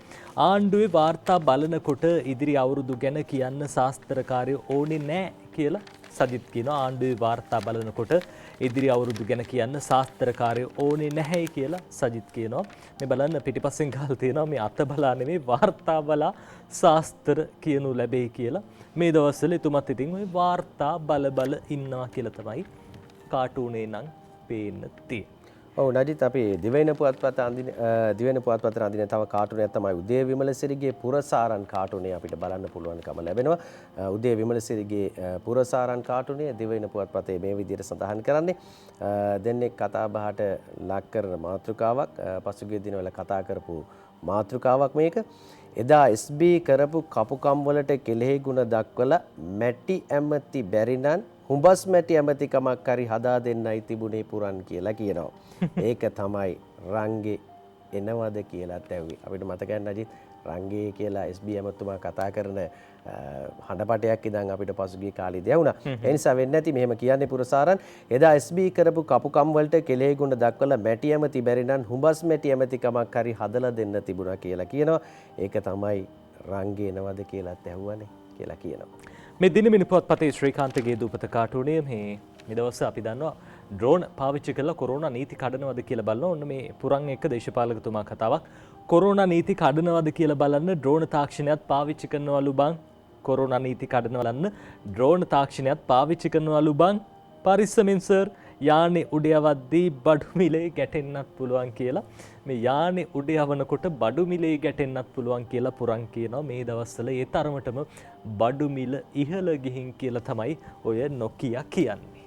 ආණ්ඩුවේ වාර්තා බලනකොට ඉදිරි අවුරුදු ගැන කියන්න ශාස්ත්‍රකාරයෝ ඕනේ නැහැ කියලා සජිත් කියනවා. ආණ්ඩුවේ වාර්තා බලනකොට ඉදිරි අවුරුදු ගැන කියන්න ශාස්ත්‍රකාරයෝ ඕනේ නැහැ කියලා සජිත් කියනවා. මේ බලන්න පිටිපස්සෙන් ගහලා තියෙනවා මේ අත බලා නෙමෙයි වාර්තා බලා ශාස්ත්‍ර කියනු ලැබෙයි කියලා. මේ දවස්වල එතුමත් ඉතින් ওই වාර්තා බල ඉන්නවා කියලා තමයි කාටුනේ නම් පේන්න තියෙන්නේ. ඔව් නජිත් අපි දිවෙන පුවත්පත අඳින තව කාටුනයක් තමයි උදේ විමලසිරිගේ පුරසාරන් කාටුනේ අපිට බලන්න පුළුවන්කම ලැබෙනවා. උදේ විමලසිරිගේ පුරසාරන් කාටුනේ දිවෙන පුවත්පතේ මේ විදිහට සඳහන් කරන්නේ දෙන්නේ කතා බහට ලක් කරන මාතෘකාවක් පසුගිය දිනවල කතා කරපු මාතෘකාවක් මේක. එදා SB කරපු කපුකම් වලට කෙලෙහි ගුණ දක්වලා මැටි ඇමති බැරිනම් හුඹස් මැටි ඇමතිකමක් හරි හදා දෙන්නයි තිබුණේ පුරන් කියලා කියනවා. ඒක තමයි රංගේ එනවද කියලාත් ඇහුවේ. අපිට මතකයි නජිත් රංගේ කියලා SB ඇමතුමා කතා කරන හඬපටයක් ඉඳන් අපිට පසුගිය කාලේදී ඇහුණා. ඒ නිසා වෙන්නේ නැති මෙහෙම කියන්නේ පුරසාරන් එදා SB කරපු කපුකම් වලට කෙලෙහි ගුණ දක්වලා මැටි ඇමති බැරිනම් හුඹස් මැටි ඇමතිකමක් හරි හදලා දෙන්න තිබුණා කියලා කියනවා. ඒක තමයි රංගේ එනවද කියලාත් ඇහුවානේ කියලා කියනවා. මේ දිනමින පුවත්පතේ ශ්‍රීකාන්තගේ දූපත කාටුනේ මේ දවස් අපි දන්නවා ඩ්‍රෝන් පාවිච්චි කරලා කොරෝනා නීති කඩනවද කියලා බලනවා. ඔන්න මේ පුරන් එක්ක දේශපාලකතුමා කතාවක්. කොරෝනා නීති කඩනවද කියලා බලන්න ඩ්‍රෝන් තාක්ෂණයත් පාවිච්චි කරනවලු බං. කොරෝනා නීති කඩනවලන්න ඩ්‍රෝන් තාක්ෂණයත් පාවිච්චි කරනවලු බං. පරිස්සමෙන් සර් යානේ උඩ යවද්දී බඩු මිලේ ගැටෙන්නත් පුළුවන් කියලා. මේ යානේ උඩ යවනකොට බඩු මිලේ ගැටෙන්නත් පුළුවන් කියලා පුරන් කියනවා. මේ දවස්වල ඒ තරමටම බඩු මිල ඉහළ ගිහින් කියලා තමයි ඔය නොකියා කියන්නේ.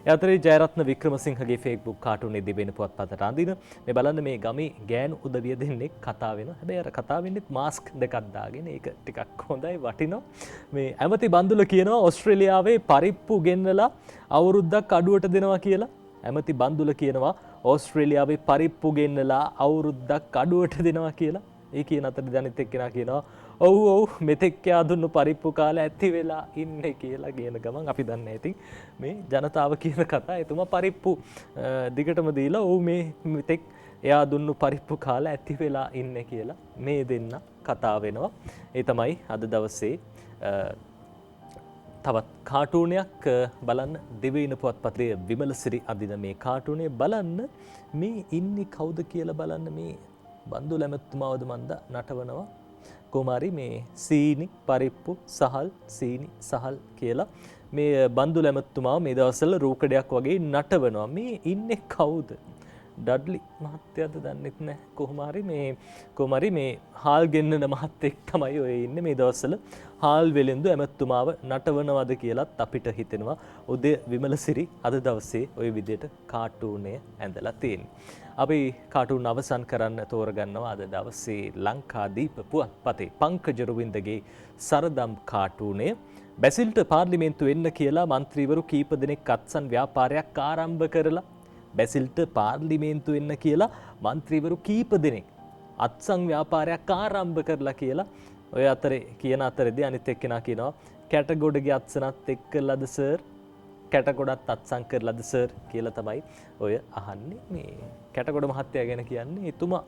යතරේ ජයරත්න වික්‍රමසිංහගේ ෆේස්බුක් කාටුනේ දිවෙන පුවත්පතට අඳින මේ බලන්න මේ ගමේ ගෑනු උදවිය දෙන්නෙක් කතා වෙනවා. හැබැයි අර කතා වෙන්නෙත් මාස්ක් දෙකක් දාගෙන ඒක ටිකක් හොඳයි වටිනවා. මේ ඇමති බන්දුල කියනවා ඕස්ට්‍රේලියාවේ පරිප්පු ගෙන්නලා අවුරුද්දක් අඩුවට දෙනවා කියලා. ඇමති බන්දුල කියනවා ඕස්ට්‍රේලියාවේ පරිප්පු ගෙන්නලා අවුරුද්දක් අඩුවට දෙනවා කියලා. ඒ කියන අතරේ දැනෙත් එක්කෙනා කියනවා ඔව් මෙතෙක් යා දුන්නු පරිප්පු කාලේ ඇති වෙලා ඉන්නේ කියලා කියන ගමන් අපි දන්නේ ඉතින් මේ ජනතාව කියන කතා එතුමා පරිප්පු දිගටම දීලා ඔව් මේ මෙතෙක් එයා දුන්නු පරිප්පු කාලේ ඇති වෙලා ඉන්නේ කියලා මේ දෙන්න කතා වෙනවා. ඒ තමයි අද දවසේ තවත් කාටුනයක් බලන්න දිවයින පුවත්පතේ විමලසිරි අඳින මේ කාටුනේ බලන්න මේ ඉන්නේ කවුද කියලා බලන්න මේ බන්දුල ඇමතුමාවද මන්ද නටවනවා කුමාරි මේ සීනි පරිප්පු සහල් සීනි සහල් කියලා මේ බන්දුල ඇමතුමාව මේ දවස්වල රූකඩයක් වගේ නටවනවා මේ ඉන්නේ කවුද ඩඩ්ලි මහත්තයාද දන්නෙත් නැහැ කොහොමරි මේ හාල් ගෙන්නන මහත්තයෙක් තමයි ඔය ඉන්නේ මේ දවස්වල හාල් වෙලෙන්දු ඇමතුමාව නටවනවද කියලාත් අපිට හිතෙනවා උදේ විමලසිරි අද දවසේ ওই විදිහට කාටුනේ ඇඳලා තියෙන්නේ. අපි කාටුන් අවසන් කරන්න තෝරගන්නවා අද දවසේ ලංකාදීප පුවත්පතේ පංකජ රුවින්දගේ සරදම් කාටුනේ බැසිල්ට පාර්ලිමේන්තු වෙන්න කියලා മന്ത്രിවරු කීප දෙනෙක් අත්සන් ව්‍යාපාරයක් ආරම්භ කරලා බැසිල්ට පාර්ලිමේන්තු වෙන්න කියලා മന്ത്രിවරු කීප දෙනෙක් අත්සන් ව්‍යාපාරයක් ආරම්භ කරලා කියලා ඔය අතරේ කියන අතරේදී අනිත් එක්කෙනා කියනවා කැටගොඩගේ අත්සනත් එක්කලාද සර් කැටගොඩත් අත්සන් කරලාද සර් කියලා තමයි ඔය අහන්නේ මේ කැටගොඩ මහත්තයා ගැන කියන්නේ එතුමා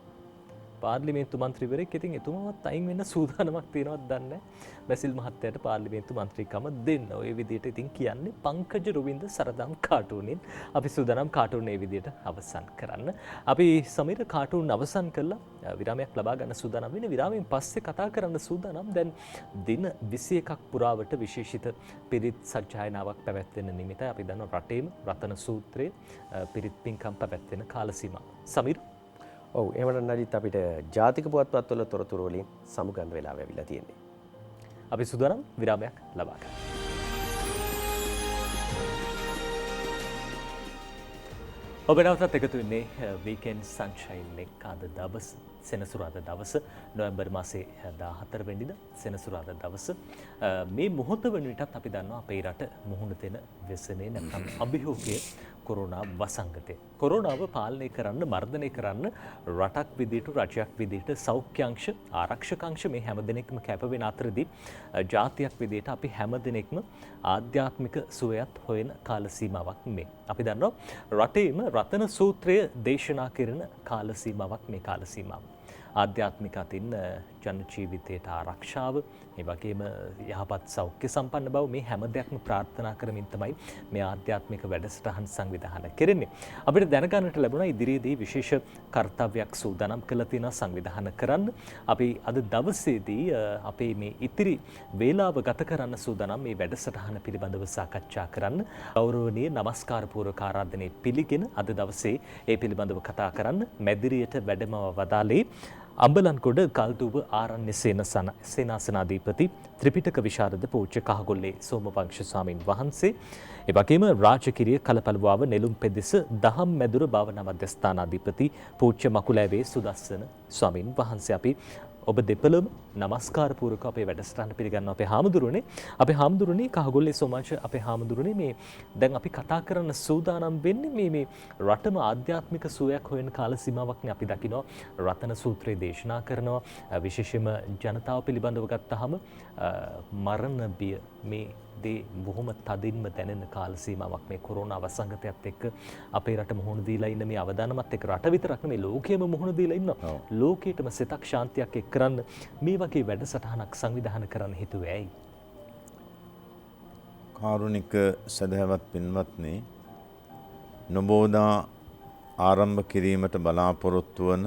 පාර්ලිමේන්තු මන්ත්‍රීවරයෙක්. ඉතින් එතුමාවත් අයින් වෙන්න සූදානමක් තියෙනවද දන්නේ නැහැ. බැසිල් මහත්තයාට පාර්ලිමේන්තු මන්ත්‍රීකම දෙන්න. ඔය විදිහට ඉතින් කියන්නේ පංකජ රුවින්ද සරදම් කාටුනින් අපි සූදානම් කාටුන් මේ විදිහට අවසන් කරන්න. අපි සමීර කාටුන් අවසන් කළා විරාමයක් ලබා ගන්න සූදානම් වෙන්නේ. විරාමයෙන් පස්සේ කතා කරන්න සූදානම් දැන් දින 21ක් පුරාවට විශේෂිත පිරිත් සජ්ජායනාවක් පැවැත්වෙන නිමිතයි. අපි දන්නවා රටේම රතන සූත්‍රයේ පිරිත් පින්කම් පැවැත්වෙන කාල සීමාව. සමීර ඔව් එහෙමනම් නඩිත් අපිට ජාතික පුවත්පත්වල තොරතුරු වලින් සමුගන්න වෙලාව ඇවිල්ලා තියෙන්නේ. අපි සූදානම් විරාමයක් ලබා ගන්න. ඔබ නැවතත් එකතු වෙන්නේ වීකෙන්ඩ් සන්ෂයින් එක අද දවස සෙනසුරාදා දවස නොවැම්බර් මාසේ 14 වෙනිදා සෙනසුරාදා දවස මේ මොහොත වන විටත් අපි දන්නවා අපේ රට මුහුණ දෙන ව්‍යසනයේ නැත්නම් අභියෝගයේ කොරෝනා වසංගතය. කොරෝනාව පාලනය කරන්න මර්ධනය කරන්න රටක් විදිහට රජයක් විදිහට සෞඛ්‍යාංශ ආරක්ෂකාංශ මේ හැම දිනෙකම කැප වෙන අතරදී ජාතියක් විදිහට අපි හැම දිනෙකම ආධ්‍යාත්මික සුවයත් හොයන කාල සීමාවක් මේ. අපි දන්නවා රටේම රතන සූත්‍රය දේශනා කරන කාල සීමාවක් මේ කාල සීමාව. ආධ්‍යාත්මික අතින් ජන ජීවිතයට ආරක්ෂාව ඒ වගේම යහපත් සෞඛ්‍ය සම්පන්න බව මේ හැම දෙයක්ම ප්‍රාර්ථනා කරමින් තමයි මේ ආධ්‍යාත්මික වැඩසටහන් සංවිධානය කෙරෙන්නේ. අපිට දැනගන්නට ලැබුණා ඉදිරියේදී විශේෂ කාර්යයක් සූදානම් කළ තියෙනවා සංවිධානය කරන්න. අපි අද දවසේදී අපේ මේ ඉතිරි වේලාව ගත කරන්න සූදානම් මේ වැඩසටහන පිළිබඳව සාකච්ඡා කරන්න. ගෞරවනීය නමස්කාර පූර්වක ආරාධනය පිළිගෙන අද දවසේ ඒ පිළිබඳව කතා කරන්න මැදිරියට වැඩම වදාළේ අම්බලන්ගොඩ කල්දුව ආරණ්‍ය සේනාසනාධිපති ත්‍රිපිටක විශාරද පූජ්‍ය කහගොල්ලේ සෝමවංශ ස්වාමින් වහන්සේ ඒ වගේම රාජකිරිය කලපලුවාව නෙළුම් පෙදෙස දහම් මැදුර භාවනා මධ්‍යස්ථානාධිපති පූජ්‍ය මකුලෑවේ සුදස්සන ස්වාමින් වහන්සේ අපි ඔබ දෙපළම නමස්කාර පූර්වක අපේ වැඩසටහන පිළිගන්නවා අපේ හාමුදුරනේ කහගොල්ලේ සෝමංශ අපේ හාමුදුරනේ මේ දැන් අපි කතා කරන්න සූදානම් වෙන්නේ මේ රටම ආධ්‍යාත්මික සුවයක් හොයන කාල සීමාවක්නේ අපි දකිනවා රතන සූත්‍රය දේශනා කරනවා විශේෂයෙන්ම ජනතාව පිළිබඳව ගත්තාම මරණ බිය මේ දේ බොහොම තදින්ම දැනෙන කාල සීමාවක් මේ කොරෝනා වසංගතයත් එක්ක අපේ රට මුහුණ දීලා ඉන්න මේ අවදානමත් එක්ක රට විතරක් නෙමෙයි ලෝකෙම මුහුණ දීලා ඉන්නවා. ලෝකෙටම සිතක් ශාන්තියක් එක් කරන්න මේ වගේ වැඩසටහනක් සංවිධානය කරන්න හිතුවේ ඇයි? කාරුණික සදහවත් පින්වත්නි නොබෝදා ආරම්භ කිරීමට බලාපොරොත්තු වන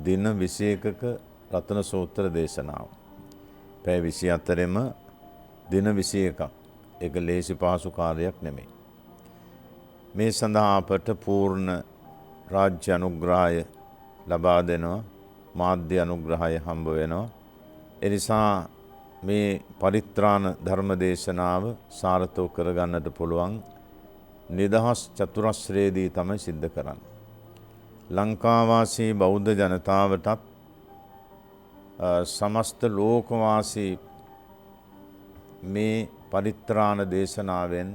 දින 21ක රතන සූත්‍ර දේශනාව. පැය 24ෙම දින 21ක්. ඒක ලේසි පහසු කාර්යයක් නෙමෙයි. මේ සඳහා අපට පූර්ණ රාජ්‍ය අනුග්‍රහය ලබා දෙනවා. මාධ්‍ය අනුග්‍රහය හම්බ වෙනවා. ඒ නිසා මේ පරිත්‍රාණ ධර්ම දේශනාව සාර්ථක කරගන්නට පුළුවන් නිදහස් චතුරස්‍රයේදී තමයි සිද්ධ කරන්නේ. ලංකාවාසී බෞද්ධ ජනතාවටත් සමස්ත ලෝකවාසී මේ පරිත්‍රාණ දේශනාවෙන්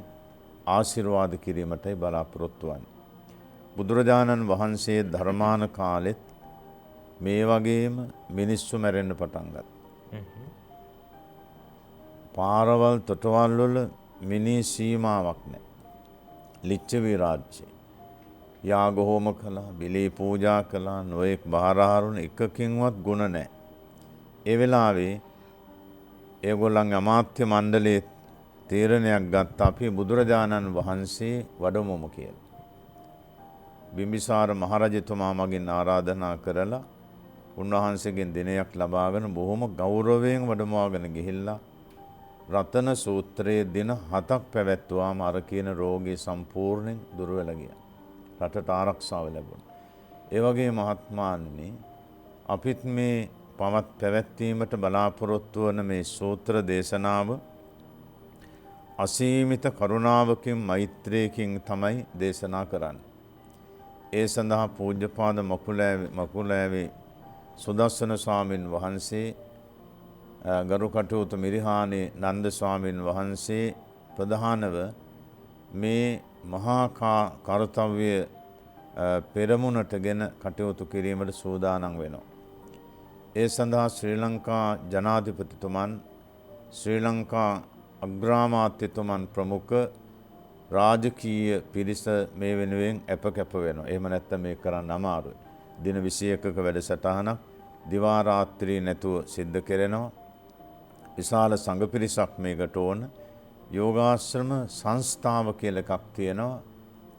ආශිර්වාද කිරීමටයි බලාපොරොත්තු වන්නේ. බුදුරජාණන් වහන්සේ ධර්මාන කාලෙත් මේ වගේම මිනිස්සු මැරෙන්න පටන් ගත්තා. පාරවල් තොටවල් වල මිනි සීමාවක් නැහැ. ලිච්ඡවි රාජ්‍යය. යාග හෝම කළා, බිලී පූජා කළා, නොඑක් බාරහාරුන් එකකින්වත් ගුණ නැහැ. ඒ වෙලාවේ ඒගොල්ලන්ගේ අමාත්‍ය මණ්ඩලයේ තීරණයක් ගත්තා අපි බුදුරජාණන් වහන්සේ වඩමුමු කියලා. බිම්බිසාර මහරජතුමා මගින් ආරාධනා කරලා උන්වහන්සේගෙන් දිනයක් ලබාගෙන බොහොම ගෞරවයෙන් වැඩමවාගෙන ගිහිල්ලා රතන සූත්‍රයේ දින 7ක් පැවැත්වුවාම අර කියන රෝගී සම්පූර්ණයෙන් දුර වෙලා ගියා. රටට ආරක්ෂාව ලැබුණා. ඒ වගේ මහත්මාණනි අපිත් මේ පැවැත්වීමට බලාපොරොත්තු වන මේ සූත්‍ර දේශනාව අසීමිත කරුණාවකින් මෛත්‍රියකින් තමයි දේශනා කරන්නේ. ඒ සඳහා පූජ්‍යපාද මකුලෑවේ සුදස්සන ස්වාමින් වහන්සේ ගරු කටයුතු මිරිහානේ නන්ද ස්වාමින් වහන්සේ ප්‍රධානව මේ මහා කර්තව්‍ය පෙරමුණටගෙන කටයුතු කිරීමට සූදානම් වෙනවා. ඒ සඳහා ශ්‍රී ලංකා ජනාධිපතිතුමන් ශ්‍රී ලංකා අග්‍රාමාත්‍යතුමන් ප්‍රමුඛ රාජකීය පිරිස මේ වෙනුවෙන් කැප වෙනවා. එහෙම නැත්නම් මේක කරන්න අමාරුයි. දින 21ක වැඩසටහනක් දිවා රාත්‍රී නැතුව සිද්ධ කරනවා. විශාල සංඝ පිරිසක් මේකට ඕන. යෝගාශ්‍රම සංස්ථාව කියලා එකක් තියෙනවා.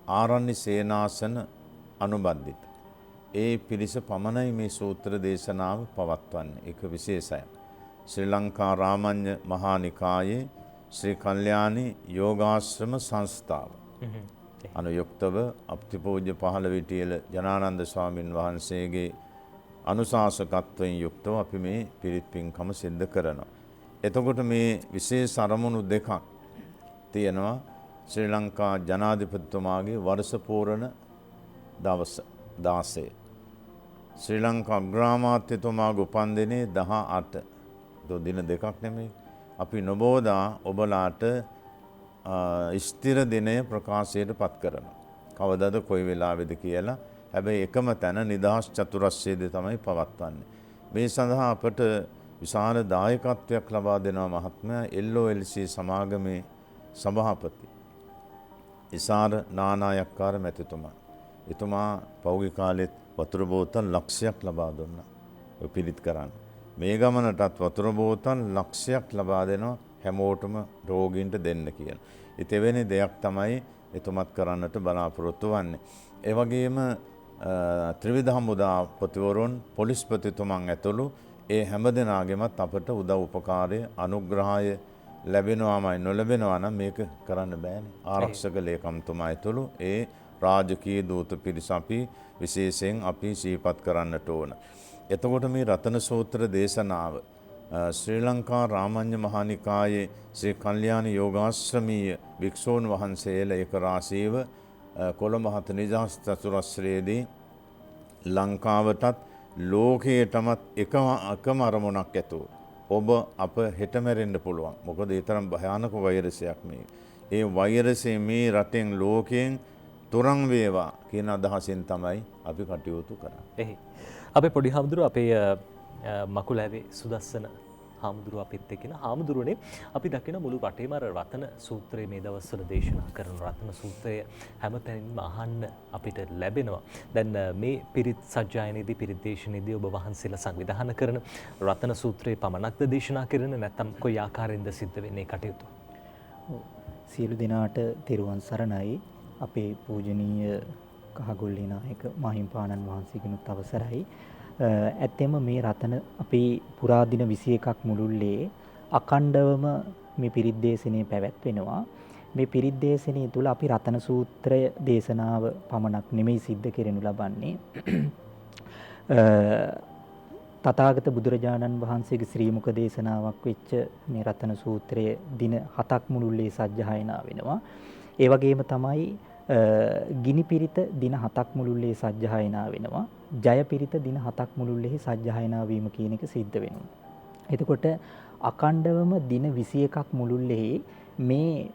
ආරණ්‍ය සේනාසන අනුබද්ධිත. ඒ පිරිස පමණයි මේ සූත්‍ර දේශනාව පවත්වන්නේ. ඒක විශේෂයි. ශ්‍රී ලංකා රාමඤ්ඤ මහා නිකායේ ශ්‍රී කල්යාණී යෝගාශ්‍රම සංස්ථාව. අනුයුක්තව අපතිපූජ්‍ය පහළවිටියල ජනානන්ද ස්වාමින් වහන්සේගේ අනුශාසකත්වයෙන් යුක්තව අපි මේ පිරිත් පින්කම සිද්ධ කරනවා. එතකොට මේ විශේෂ අරමුණු දෙකක් තියෙනවා. ශ්‍රී ලංකා ජනාධිපතිතුමාගේ වර්ෂ පූර්ණ දවස 16. ශ්‍රී ලංකා අග්‍රාමාත්‍යතුමාගේ උපන්දිනේ 18. දින දෙකක් නෙමෙයි. අපි නොබෝදා ඔබලාට ස්ථිර දිනය ප්‍රකාශයට පත් කරනවා. කවදද කොයි වෙලාවෙද කියලා. හැබැයි එකම තැන නිදහස් චතුරස්‍රයේදී තමයි පවත්වන්නේ. මේ සඳහා අපට විශාල දායකත්වයක් ලබා දෙනවා මහත්මයා LOLC සමාගමේ සභාපති ඉසාර නානායක්කාර මැතිතුමා. එතුමා පෞගේ කාලෙත් වතුර බෝතල් ලක්ෂයක් ලබා දුන්නා. ඔය පිළිත් කරන්න. මේ ගමනටත් වතුර බෝතල් ලක්ෂයක් ලබා දෙනවා හැමෝටම රෝගීන්ට දෙන්න කියලා. ඉතින් එවැනි දෙයක් තමයි එතුමත් කරන්නට බලාපොරොත්තු වෙන්නේ. ඒ වගේම ත්‍රිවිධ හමුදාපතිවරුන් පොලිස්පතිතුමන් ඇතුළු ඒ හැම දෙනාගෙමත් අපට උදව් උපකාරය අනුග්‍රහය ලැබෙනවාමයි නොලැබෙනවා නම් මේක කරන්න බෑනේ. ආරක්ෂක ලේකම්තුමා ඇතුළු ඒ රාජකීය දූත පිරිස අපි විශේෂයෙන් අපි සිහිපත් කරන්නට ඕන. එතකොට මේ රතන සූත්‍ර දේශනාව ශ්‍රී ලංකා රාමඤ්ඤ මහා නිකායේ ශ්‍රී කල්යාණී යෝගාශ්‍රමීය භික්ෂූන් වහන්සේලා එක රාශීව කොළඹ හත නිදහස් චතුරස්‍රයේදී ලංකාවටත් ලෝකයටමත් එකම අරමුණක් ඇතුව ඔබ අප හෙට මැරෙන්න පුළුවන්. මොකද ඒ තරම් භයානක වෛරසයක් මේ. ඒ වෛරසය මේ රටෙන් ලෝකයෙන් තුරන් වේවා කියන අදහසින් තමයි අපි කටයුතු කරන්නේ. අපේ පොඩි හාමුදුරුවෝ අපේ මකුලෑවේ සුදස්සන හාමුදුරුව අපිත් එක්කන හාමුදුරුවනේ අපි දකින මුළු රටේම රතන සූත්‍රයේ මේ දවස්වල දේශනා කරන රතන සූත්‍රය හැමතැනින්ම අහන්න අපිට ලැබෙනවා. දැන් මේ පිරිත් සජ්ජායනයේදී පිරිත් දේශනාවේදී ඔබ වහන්සේලා සංවිධානය කරන රතන සූත්‍රයේ පමණක්ද දේශනා කරන නැත්නම් කොයි ආකාරයෙන්ද සිද්ධ වෙන්නේ කටයුතු? සියලු දෙනාට තෙරුවන් සරණයි. අපේ පූජනීය කහගොල්ලේ නායක මහින්පාණන් වහන්සේගෙනුත් අවසරයි. ඇත්තෙම මේ රතන අපේ පුරාදින 21ක් මුළුල්ලේ අඛණ්ඩවම මේ පිරිත් දේශනේ පැවැත්වෙනවා. මේ පිරිත් දේශනේ තුල අපි රතන සූත්‍රය දේශනාව පමණක් නෙමෙයි සිද්ධ කෙරෙනු ලබන්නේ. තථාගත බුදුරජාණන් වහන්සේගේ ශ්‍රී මුඛ දේශනාවක් වෙච්ච මේ රතන සූත්‍රය දින 7ක් මුළුල්ලේ සජ්ජායනා වෙනවා. ඒ වගේම තමයි ගිනි පිරිත දින 7ක් මුළුල්ලේ සජ්ජායනා වෙනවා. ජය පිරිත දින 7ක් මුළුල්ලේ සජ්ජායනා වීම කියන එක සිද්ධ වෙනවා. එතකොට අකණ්ඩවම දින 21ක් මුළුල්ලේ මේ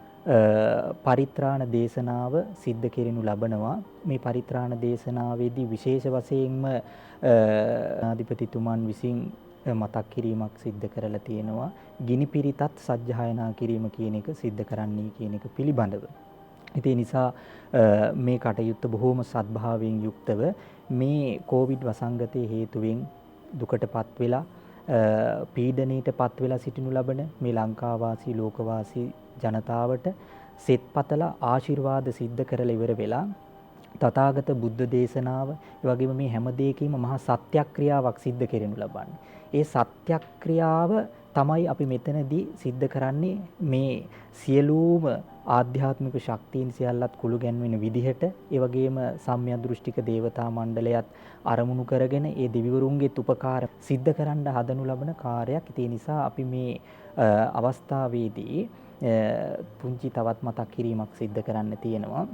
පරිත්‍රාණ දේශනාව සිද්ධ කෙරෙනු ලබනවා. මේ පරිත්‍රාණ දේශනාවේදී විශේෂ වශයෙන්ම අධිපතිතුමන් විසින් මතක් කිරීමක් සිද්ධ කරලා තියෙනවා. ගිනි පිරිතත් සජ්ජායනා කිරීම කියන එක සිද්ධ කරන්නේ කියන එක පිළිබඳව. ඒ නිසා මේ කටයුත්ත බොහෝම සත්භාවයෙන් යුක්තව මේ කොවිඩ් වසංගතයේ හේතුවෙන් දුකටපත් වෙලා පීඩනයටපත් වෙලා සිටිනු ලබන මේ ලංකාවාසී ලෝකවාසී ජනතාවට සෙත්පතලා ආශිර්වාද සිද්ධ කරලා ඉවර වෙලා තථාගත බුද්ධ දේශනාව ඒ වගේම මේ හැම දෙයකම මහා සත්‍යක්‍රියාවක් සිද්ධ කෙරෙනු ලබන්නේ. ඒ සත්‍යක්‍රියාව තමයි අපි මෙතනදී සිද්ධ කරන්නේ මේ සියලුම ආධ්‍යාත්මික ශක්තියින් සියල්ලත් කුළු ගැන්වෙන විදිහට ඒ වගේම සම්මිය දෘෂ්ටික දේවතා මණ්ඩලයත් අරමුණු කරගෙන ඒ දෙවිවරුන්ගේ උපකාර සිද්ධ කරන්න හදනු ලබන කාර්යයක්. ඒ නිසා අපි මේ අවස්ථාවේදී පුංචි තවත් මතක් කිරීමක් සිද්ධ කරන්න තියෙනවා.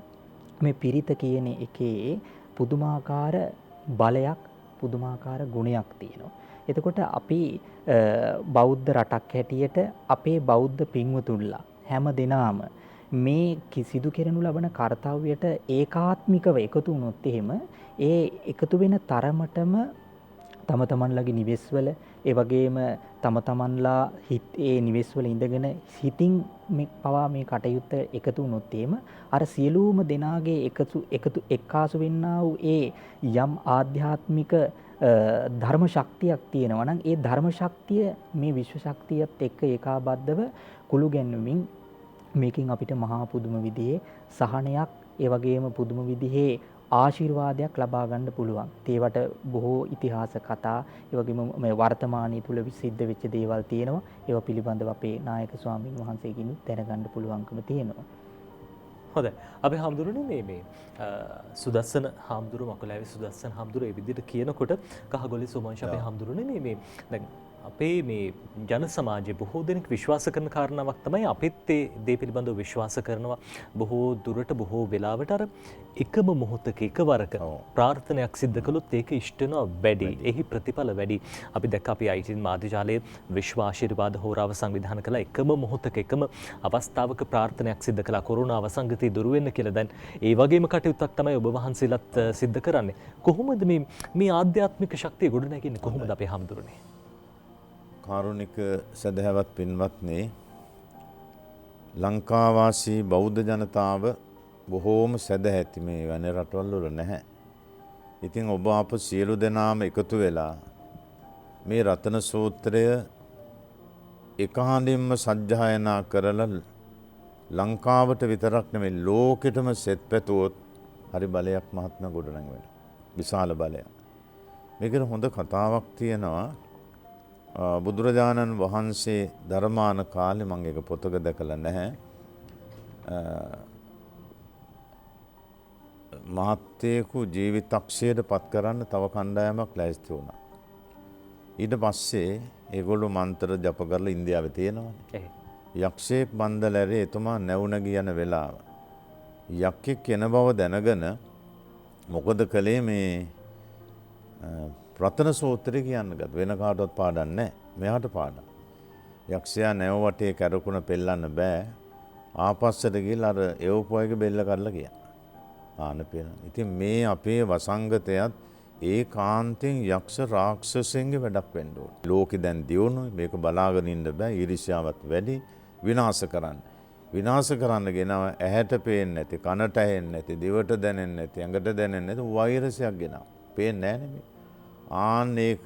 මේ පිරිත කියන එකේ පුදුමාකාර බලයක් පුදුමාකාර ගුණයක් තියෙනවා. එතකොට අපි බෞද්ධ රටක් හැටියට අපේ බෞද්ධ පින්වතුන්ලා හැම දිනාම මේ සිදු කෙරෙනු ලබන කාර්යයට ඒකාත්මිකව එකතු වුණොත් එහෙම ඒ එකතු වෙන තරමටම තම තමන්ලාගේ නිවෙස්වල ඒ වගේම තම තමන්ලා ඒ නිවෙස්වල ඉඳගෙන හිතින් මේ පවා මේ කටයුත්ත එකතු වුණොත් එහෙම අර සියලුම දෙනාගේ එකතු එක්කාසු වෙන්නා වූ ඒ යම් ආධ්‍යාත්මික ධර්ම ශක්තියක් තියෙනවා නම් ඒ ධර්ම ශක්තිය මේ විශ්ව ශක්තියත් එක්ක ඒකාබද්ධව කුළු ගැන්වමින් මේකෙන් අපිට මහා පුදුම විදිහේ සහනයක් ඒ වගේම පුදුම විදිහේ ආශිර්වාදයක් ලබා ගන්න පුළුවන්. ඒවට බොහෝ ඉතිහාස කතා ඒ වගේම මේ වර්තමානයේ තුල සිද්ධ වෙච්ච දේවල් තියෙනවා. ඒවා පිළිබඳව අපේ නායක ස්වාමීන් වහන්සේගෙන් දැනගන්න පුළුවන්කම තියෙනවා. හොඳයි. අපි හාමුදුරනේ මේ සුදස්සන හාමුදුරු මකුලෑවේ සුදස්සන හාමුදුරු ඒ විදිහට කියනකොට කහගොල්ලේ සෝමංශ අපේ හාමුදුරනේ මේ දැන් අපේ මේ ජන සමාජයේ බොහෝ දෙනෙක් විශ්වාස කරන කාරණාවක් තමයි අපිත් ඒ දේ පිළිබඳව විශ්වාස කරනවා බොහෝ දුරට බොහෝ වෙලාවට අර එකම මොහොතක එකවරක ප්‍රාර්ථනයක් සිද්ධ කළොත් ඒක ඉෂ්ටනවා වැඩි. එහි ප්‍රතිඵල වැඩි. අපි දැක්ක අපි IT මාධ්‍ය ජාලයේ විශ්ව ආශිර්වාද හෝරාව සංවිධානය කළ එකම මොහොතක එකම අවස්ථාවක ප්‍රාර්ථනයක් සිද්ධ කළා කොරෝනා වසංගතය දුරු වෙන්න කියලා. දැන් ඒ වගේම කටයුත්තක් තමයි ඔබ වහන්සේලාත් සිද්ධ කරන්නේ. කොහොමද මේ ආධ්‍යාත්මික ශක්තිය ගොඩනැගෙන්නේ කොහොමද අපේ හාමුදුරනේ? කාරුණික සදහැවත් පින්වත්නි, ලංකාවාසී බෞද්ධ ජනතාව බොහෝම සැදැහැති මේ වෙන රටවල් වල නැහැ. ඉතින් ඔබ අප සියලු දෙනාම එකතු වෙලා මේ රතන සූත්‍රය එකහඬින්ම සජ්ජායනා කරලා ලංකාවට විතරක් නෙමෙයි ලෝකෙටම සෙත් පැතුවොත් හරි බලයක් මහත්ම ගොඩනැගෙනවා. විශාල බලයක්. මේකට හොඳ කතාවක් තියෙනවා. බුදුරජාණන් වහන්සේ ධර්මාන කාලේ මම ඒක පොතක දැකලා නැහැ. මහත්තයෙකු ජීවිතක්ෂයට පත් කරන්න තව කණ්ඩායමක් ලෑස්ති වුණා. ඊට පස්සේ ඒගොල්ලෝ මන්ත්‍ර ජප කරලා ඉන්දියාවේ තියෙනවානේ. යක්ෂයෙක් බන්දලැරේ එතුමා නැවුණ ගියන වෙලාව. යක්ෂයෙක් කෙන බව දැනගෙන මොකද කළේ මේ රතන සූත්‍රය කියන්න ගත්තා. වෙන කාටවත් පාඩම් නැහැ. මෙයාට පාඩම්. යක්ෂයා නැව වටේ කැරකුණ පෙල්ලන්න බෑ. ආපස්සට ගිහලා අර එවපුවගේ බෙල්ල කඩලා ගියා. ආන පේන. ඉතින් මේ අපේ වසංගතයත් ඒකාන්තයෙන් යක්ෂ රාක්ෂසයන්ගේ වැඩක් වෙන්න ඕනේ. ලෝකෙ දැන් දියුණුයි. මේක බලාගෙන ඉන්න බෑ. ඊර්ෂ්‍යාවත් වැඩි. විනාශ කරන්න. විනාශ කරන්න ගෙනව ඇහැට පේන්නේ නැති, කනට ඇහෙන්නේ නැති, දිවට දැනෙන්නේ නැති, ඇඟට දැනෙන්නේ නැති වෛරසයක් ගෙනව. පේන්නේ නැහැ නෙමෙයි. ආන් ඒක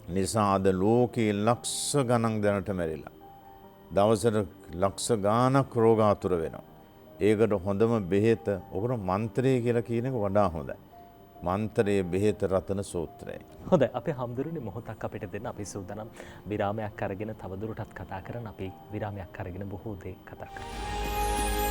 නිසා අද ලෝකයේ ලක්ෂ ගණන් දැනට මැරිලා. දවසට ලක්ෂ ගාණක් රෝගාතුර වෙනවා. ඒකට හොඳම බෙහෙත ඔකට මන්ත්‍රය කියලා කියන එක වඩා හොඳයි. මන්ත්‍රයේ බෙහෙත රතන සූත්‍රය. හොඳයි. අපේ හාමුදුරනේ මොහොතක් අපිට දෙන්න. අපි සූදානම් විරාමයක් අරගෙන තවදුරටත් කතා කරන්න. අපි විරාමයක් අරගෙන බොහෝ දේ කතා කරමු.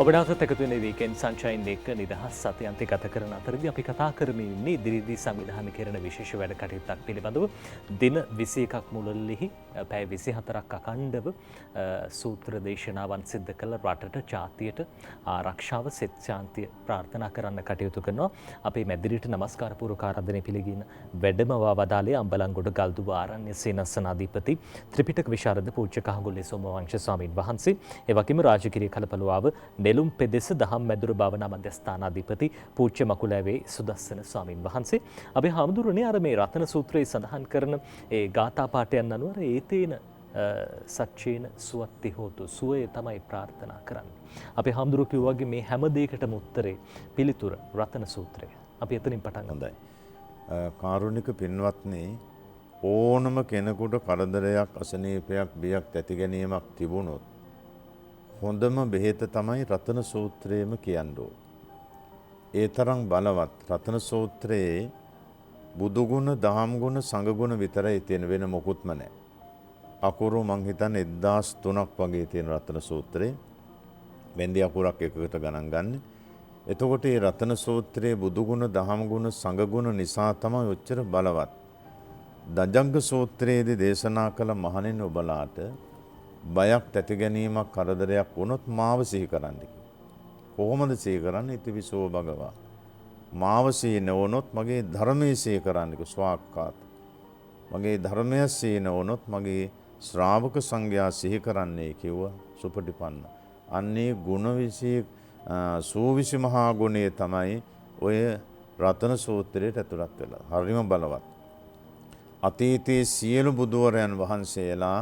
ඔබ නැවතත් එකතු වෙන වීකෙන්ඩ් සන්ෂයින් එක නිදහස් සතියන්තය ගත කරන අතරදී අපි කතා කරමින් ඉන්නේ ඉදිරියේදී සංවිධානය කරන විශේෂ වැඩ කටයුත්තක් පිළිබඳව. දින 21ක් මුළුල්ලෙහි පැය 24ක් අඛණ්ඩව සූත්‍ර දේශනාවන් සිද්ධ කළ රටට ජාතියට ආරක්ෂාව සෙත් ශාන්තිය ප්‍රාර්ථනා කරන්න කටයුතු කරනවා. අපේ මැදිරියට නමස්කාර පූර්වක ආරාධනය පිළිගින වැඩමවා වදාළේ අම්බලන්ගොඩ ගල්දුව ආරණ්‍ය සේනාසනාධිපති ත්‍රිපිටක විශාරද පූජ්‍ය කහගොල්ලේ සෝමවංශ ස්වාමීන් වහන්සේ, ඒ වගේම රාජගිරිය කලපලුවාව නෙළුම් පෙදෙස දහම් මැදුර භාවනා මධ්‍යස්ථානාධිපති පූජ්‍ය මකුලෑවේ සුදස්සන ස්වාමීන් වහන්සේ. අපි හාමුදුරනේ අර මේ රතන සූත්‍රයේ සඳහන් කරන ඒ ගාථා පාඨයන් අනුව ඒතේන සච්චේන සුවත්ති හෝතු සුවය තමයි ප්‍රාර්ථනා කරන්නේ. අපි හාමුදුරු කිව්වා වගේ මේ හැම දෙයකටම උත්තරේ පිළිතුර රතන සූත්‍රය. අපි එතනින් පටන් ගමු. කාරුණික පින්වත්නි, ඕනම කෙනෙකුට කරදරයක්, අසනීපයක්, බියක් ඇති ගැනීමක් තිබුණොත් හොඳම බෙහෙත තමයි රතන සූත්‍රයේම කියන්නේ. ඒ තරම් බලවත් රතන සූත්‍රයේ බුදු ගුණ, දහම් ගුණ, සංඝ ගුණ විතරයි තියෙන, වෙන මොකුත්ම නැහැ. අකුරු මං හිතන්නේ 1003ක් වගේ තියෙන රතන සූත්‍රේ. බෙන්දි අකුරක් එකකට ගණන් ගන්න. එතකොට මේ රතන සූත්‍රයේ බුදු ගුණ, දහම් ගුණ, සංඝ ගුණ නිසා තමයි ඔච්චර බලවත්. දජග්ග සූත්‍රයේදී දේශනා කළ මහණෙනි ඔබලාට බයක් ඇති ගැනීමක්, කරදරයක් වුණොත් මාව සිහි කරන්න කිව්වා. කොහොමද සිහි කරන්නේ? ඉතිවිසෝ භගවා. මාව සිහි නොවුනොත් මගේ ධර්මයේ සිහි කරන්න කිව්වා. ස්වාක්කාත. මගේ ධර්මය සිහි නොවුනොත් මගේ ශ්‍රාවක සංඝයා සිහි කරන්නේ කිව්වා. සුපටිපන්න. අන්නේ ගුණ විසී සූවිසි මහා ගුණය තමයි ඔය රතන සූත්‍රයට ඇතුළත් වෙලා. හරිම බලවත්. අතීතයේ සියලු බුදුවරයන් වහන්සේලා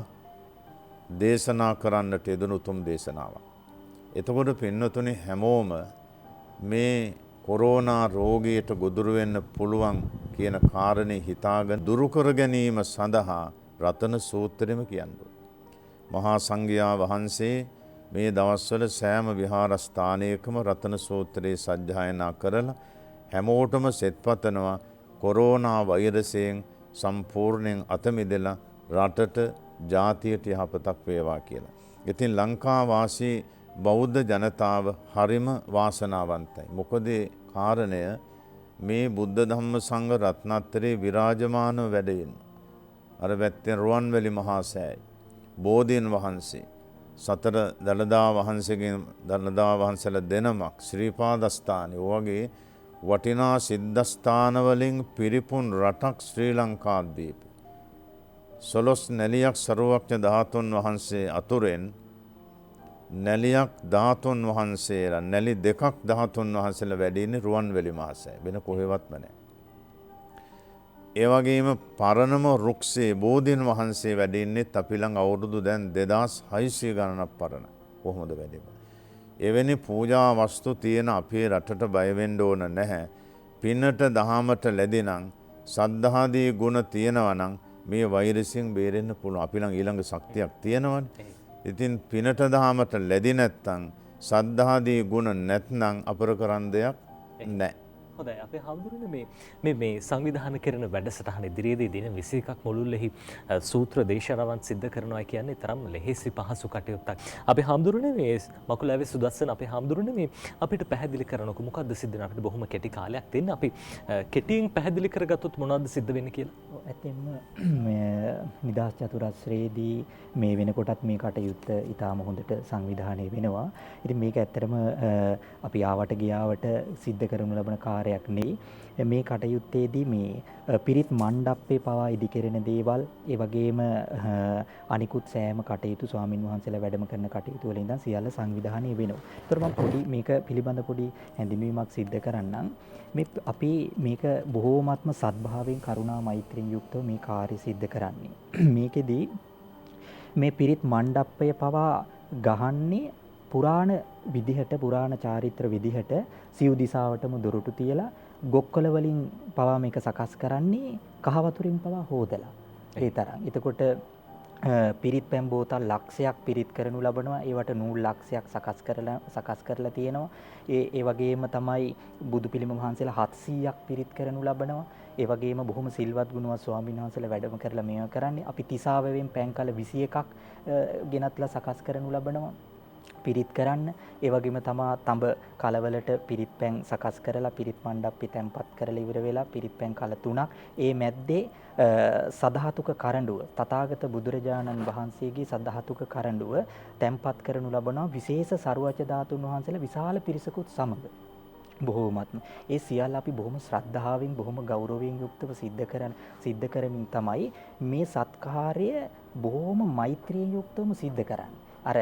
දේශනා කරන්නට යෙදුණු උතුම් දේශනාවක්. එතකොට පින්නතුනි, හැමෝම මේ කොරෝනා රෝගයට ගොදුරු වෙන්න පුළුවන් කියන කාරණේ හිතාගෙන දුරු කර ගැනීම සඳහා රතන සූත්‍රෙම කියන්නේ. මහා සංඝයා වහන්සේ මේ දවස්වල සෑම විහාරස්ථානයකම රතන සූත්‍රයේ සජ්ජායනා කරලා හැමෝටම සෙත්පතනවා කොරෝනා වෛරසයෙන් සම්පූර්ණයෙන් අත මිදලා රටට, ජාතියට යහපතක් වේවා කියලා. ඉතින් ලංකා වාසී බෞද්ධ ජනතාව හරිම වාසනාවන්තයි. මොකද කාරණය මේ බුද්ධ ධම්ම සංඝ රත්නත්‍රයේ විරාජමානව වැඩ ඉන්න. අර පැත්තෙන් රුවන්වැලි මහා සෑය, බෝධීන් වහන්සේ, සතර දළදා වහන්සේගෙන් දළදා වහන්සේලා දෙනමක්, ශ්‍රීපාදස්ථානය වගේ වටිනා සිද්ධස්ථානවලින් පිරිපුන් රටක් ශ්‍රී ලංකාද්වීප. 16 නැලියක් සරුවක්ඥ ධාතුන් වහන්සේ අතුරෙන් නැලියක් ධාතුන් වහන්සේලා, නැලි දෙකක් ධාතුන් වහන්සේලා වැඩ ඉන්නේ රුවන්වැලි මහසෑය. වෙන කොහෙවත්ම නැහැ. ඒ වගේම පරණම රුක්සේ බෝධීන් වහන්සේ වැඩ ඉන්නේත් අපි ළඟ අවුරුදු දැන් 2600 ගණනක් පරණ. කොහොමද වැඩේ? එවැනි පූජා වස්තු තියෙන අපේ රටට බය වෙන්න ඕන නැහැ. පින්නට දහමට ලැබෙනං සද්ධාදී ගුණ තියෙනවා නම් මේ වෛරසයෙන් බේරෙන්න පුළුවන්. අපි ළඟ ඊළඟ ශක්තියක් තියෙනවනේ. ඉතින් පිනට දහමට ලැබි නැත්නම්, සද්ධාදී ගුණ නැත්නම් අපර කරන්න දෙයක් නැහැ. හොඳයි. අපේ හාමුදුරනේ මේ සංවිධානය කරන වැඩසටහන ඉදිරියේදී දින 21ක් මුළුල්ලෙහි සූත්‍ර දේශනාවන් සිද්ධ කරනවා කියන්නේ තරම් ලෙහෙසි පහසු කටයුත්තක්. අපේ හාමුදුරනේ මේ මකුලෑවේ සුදස්සන අපේ හාමුදුරනේ මේ අපිට පැහැදිලි කරනකො මොකද්ද සිද්ධ වෙන්නේ? අපිට බොහොම කෙටි කාලයක් දෙන්න. අපි කෙටියෙන් පැහැදිලි කරගත්තොත් මොනවද සිද්ධ වෙන්නේ කියලා? ඇත්තෙන්ම මේ නිදහස් චතුරස්‍රයේදී මේ වෙනකොටත් මේ කටයුත්ත ඉතාම හොඳට සංවිධානය වෙනවා. ඉතින් මේක ඇත්තටම අපි ආවට ගියාවට සිද්ධ කරනු ලබන කාර්යයක් නෙවෙයි. මේ කටයුත්තේදී මේ පිරිත් මණ්ඩප්පේ පවා ඉදිකරන දේවල්, ඒ වගේම අනිකුත් සෑම කටයුතු ස්වාමින් වහන්සේලා වැඩම කරන කටයුතු වල ඉඳන් සියල්ල සංවිධානය වෙනවා. ඒතර මම පොඩි මේක පිළිබඳ පොඩි හැඳින්වීමක් සිද්ධ කරන්නම්. මේ අපි මේක බොහෝමත්ම සත්භාවයෙන්, කරුණා මෛත්‍රියෙන් යුක්තව මේ කාර්ය සිද්ධ කරන්නේ. මේකෙදී මේ පිරිත් මණ්ඩප්පය පවා ගහන්නේ පුරාණ විදිහට, පුරාණ චාරිත්‍ර විදිහට සිව් දිසාවටම දොරටු තියලා ගොක්කොල වලින් පවා මේක සකස් කරන්නේ කහ වතුරින් පවා හොදලා. ඒ තරම්. එතකොට පිරිත් පැන් බෝතල් ලක්ෂයක් පිරිත් කරනු ලබනවා. ඒවට නූල් ලක්ෂයක් සකස් කරලා තියෙනවා. ඒ වගේම තමයි බුදු පිළිම වහන්සේලා 700ක් පිරිත් කරනු ලබනවා. ඒ වගේම බොහොම සිල්වත් ගුණවත් ස්වාමීන් වහන්සේලා වැඩම කරලා මේවා කරන්නේ. අපි තිසාවෙන් පැන් කල 21ක් ගෙනත්ලා සකස් කරනු ලබනවා. පිරිත් කරන්න. ඒ වගේම තමා තඹ කලවලට පිරිත් පැන් සකස් කරලා පිරිත් මණ්ඩප්පි තැන්පත් කරලා ඉවර වෙලා පිරිත් පැන් කල 3ක් ඒ මැද්දේ සදහතුක කරඬුව තථාගත බුදුරජාණන් වහන්සේගේ සදහතුක කරඬුව තැන්පත් කරනු ලබනවා විශේෂ සරුවච ධාතුන් වහන්සේලා විශාල පිරිසකුත් සමග. බොහෝමත්ම ඒ සියල්ල අපි බොහොම ශ්‍රද්ධාවෙන් බොහොම ගෞරවයෙන් යුක්තව සිද්ධ කරමින් තමයි මේ සත්කාරය බොහොම මෛත්‍රියෙන් යුක්තවම සිද්ධ කරන්නේ. අර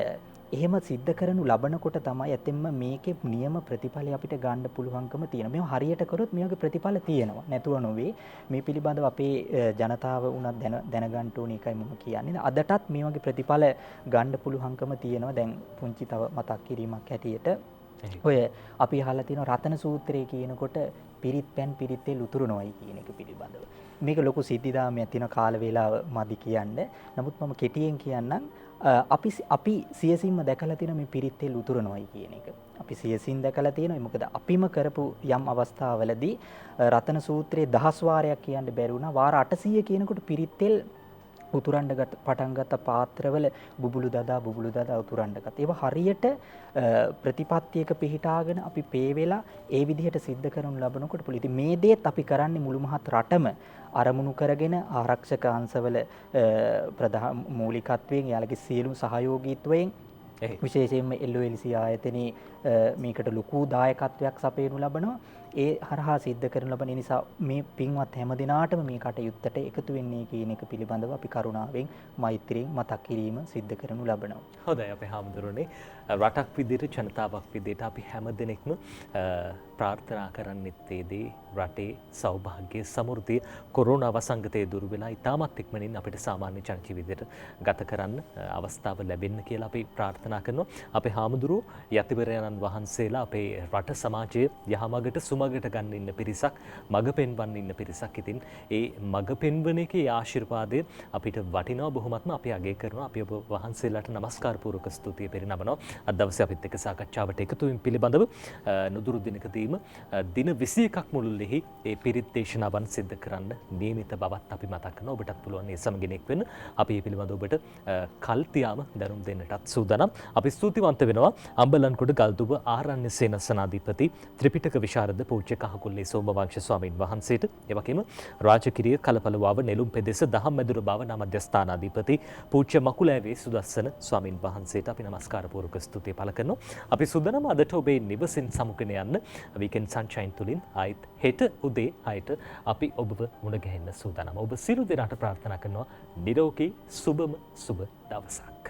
එහෙම සිද්ධ කරනු ලබනකොට තමයි ඇතෙන්ම මේකේ නියම ප්‍රතිඵලය අපිට ගන්න පුළුවන්කම තියෙනවා. මේව හරියට කරොත් මේ වගේ ප්‍රතිඵල තියෙනවා. නැතුව නොවේ. මේ පිළිබඳව අපේ ජනතාව උනත් දැනගන්න ඕනේ එකයි මම කියන්නේ. අදටත් මේ වගේ ප්‍රතිඵල ගන්න පුළුවන්කම තියෙනවා. දැන් පුංචි තව මතක් කිරීමක් හැටියට ඔය අපි අහලා තියෙන රතන සූත්‍රය කියනකොට පිරිත් පැන් පිරිත් තෙල් උතුරනොයි කියන එක පිළිබඳව. මේක ලොකු සිද්ධාමයක් තියෙන කාල වේලාව මදි කියන්න. නමුත් මම කෙටියෙන් කියන්නම් අපි සියසින්ම දැකලා තියෙන මේ පිරිත් තෙල් උතුරනොයි කියන එක. අපි සියසින් දැකලා තියෙනවා. මොකද අපිම කරපු යම් අවස්ථාවලදී රතන සූත්‍රයේ 10 වාරයක් කියන්න බැරි වුණා. වාර 800 කියනකොට පිරිත් තෙල් උතුරන්න පටන් ගත්ත පාත්‍රවල බුබුලු දදා උතුරන්න ගත්තා. ඒවා හරියට ප්‍රතිපත්තියක පිහිටාගෙන අපි පේ වෙලා ඒ විදිහට සිද්ධ කරනු ලබනකොට පුළුවන්. මේ දේත් අපි කරන්නේ මුළු මහත් රටම අරමුණු කරගෙන ආරක්ෂක අංශවල මූලිකත්වයෙන් යාලගේ සියලු සහයෝගීත්වයෙන් විශේෂයෙන්ම LOLC ආයතනයේ මේකට ලොකු දායකත්වයක් සපයනු ලබනවා. ඒ හරහා සිද්ධ කරන ලබන නිසා මේ පින්වත් හැම දිනාටම මේ කටයුත්තට එකතු වෙන්නේ කියන එක පිළිබඳව අපි කරුණාවෙන් මෛත්‍රියෙන් මතක් කිරීම සිද්ධ කරනු ලබනවා. හොඳයි අපේ හාමුදුරනේ රටක් විදිහට ජනතාවක් විදිහට අපි හැම දිනෙකම ප්‍රාර්ථනා කරන්නෙත් ඒදී රටේ සෞභාග්‍ය සමෘද්ධිය කොරෝනා වසංගතයේ දුරු වෙලා ඉතාමත් ඉක්මනින් අපිට සාමාන්‍ය ජන ජීවිතයට ගත කරන්න අවස්ථාව ලැබෙන්න කියලා අපි ප්‍රාර්ථනා කරනවා. අපේ හාමුදුරුවෝ යතිවරයන්න් වහන්සේලා අපේ රට සමාජයේ යහමගට සුමගට ගන්න ඉන්න පිරිසක් මඟ පෙන්වන්න ඉන්න පිරිසක්. ඉතින් ඒ මඟ පෙන්වන එකේ ආශිර්වාදය අපිට වටිනවා බොහොමත්ම අපි අගය කරනවා. අපි ඔබ වහන්සේලාට নমස්කාර පූර්වක ස්තුතිය පෙරනමනවා. අද දවසේ අපිත් එක්ක සාකච්ඡාවට එකතු වීම පිළිබඳව නුදුරු දිනකදීම දින 21ක් මුළුල්ලෙහි ඒ පිරිත් දේශනාවන් සිද්ධ කරන්න නියමිත බවත් අපි මතක් කරනවා. ඔබටත් පුළුවන් ඒ සමගින් එක් වෙන්න. අපි මේ පිළිබඳව ඔබට කල් තියාම දැනුම් දෙන්නටත් සූදානම්. අපි ස්තුතිවන්ත වෙනවා අම්බලන්කොඩ ගල්දුව ආරණ්‍ය සේනාසනාධිපති ත්‍රිපිටක විශාරද පූජ්‍ය කහකුල්ලේ සෝමවංශ ස්වාමීන් වහන්සේට, ඒ වගේම රාජකිරිය කලපලවාව නෙළුම් පෙදෙස දහම්මැදුර භාවනා මධ්‍යස්ථානාධිපති පූජ්‍ය මකුලෑවේ සුදස්සන ස්වාමීන් වහන්සේට අපි নমස්කාර පූර්වක ස්තුතිය පළ කරනවා. අපි සූදානම් අදට ඔබේ නිවසින් සමුගෙන යන්න වීකෙන්ඩ් සන්ෂයින් තුලින් ආයිත් හෙට උදේ 6ට අපි ඔබව මුණ ගැහෙන්න සූදානම්. ඔබ සියලු දෙනාට ප්‍රාර්ථනා කරනවා නිරෝගී සුබම සුබ දවසක්.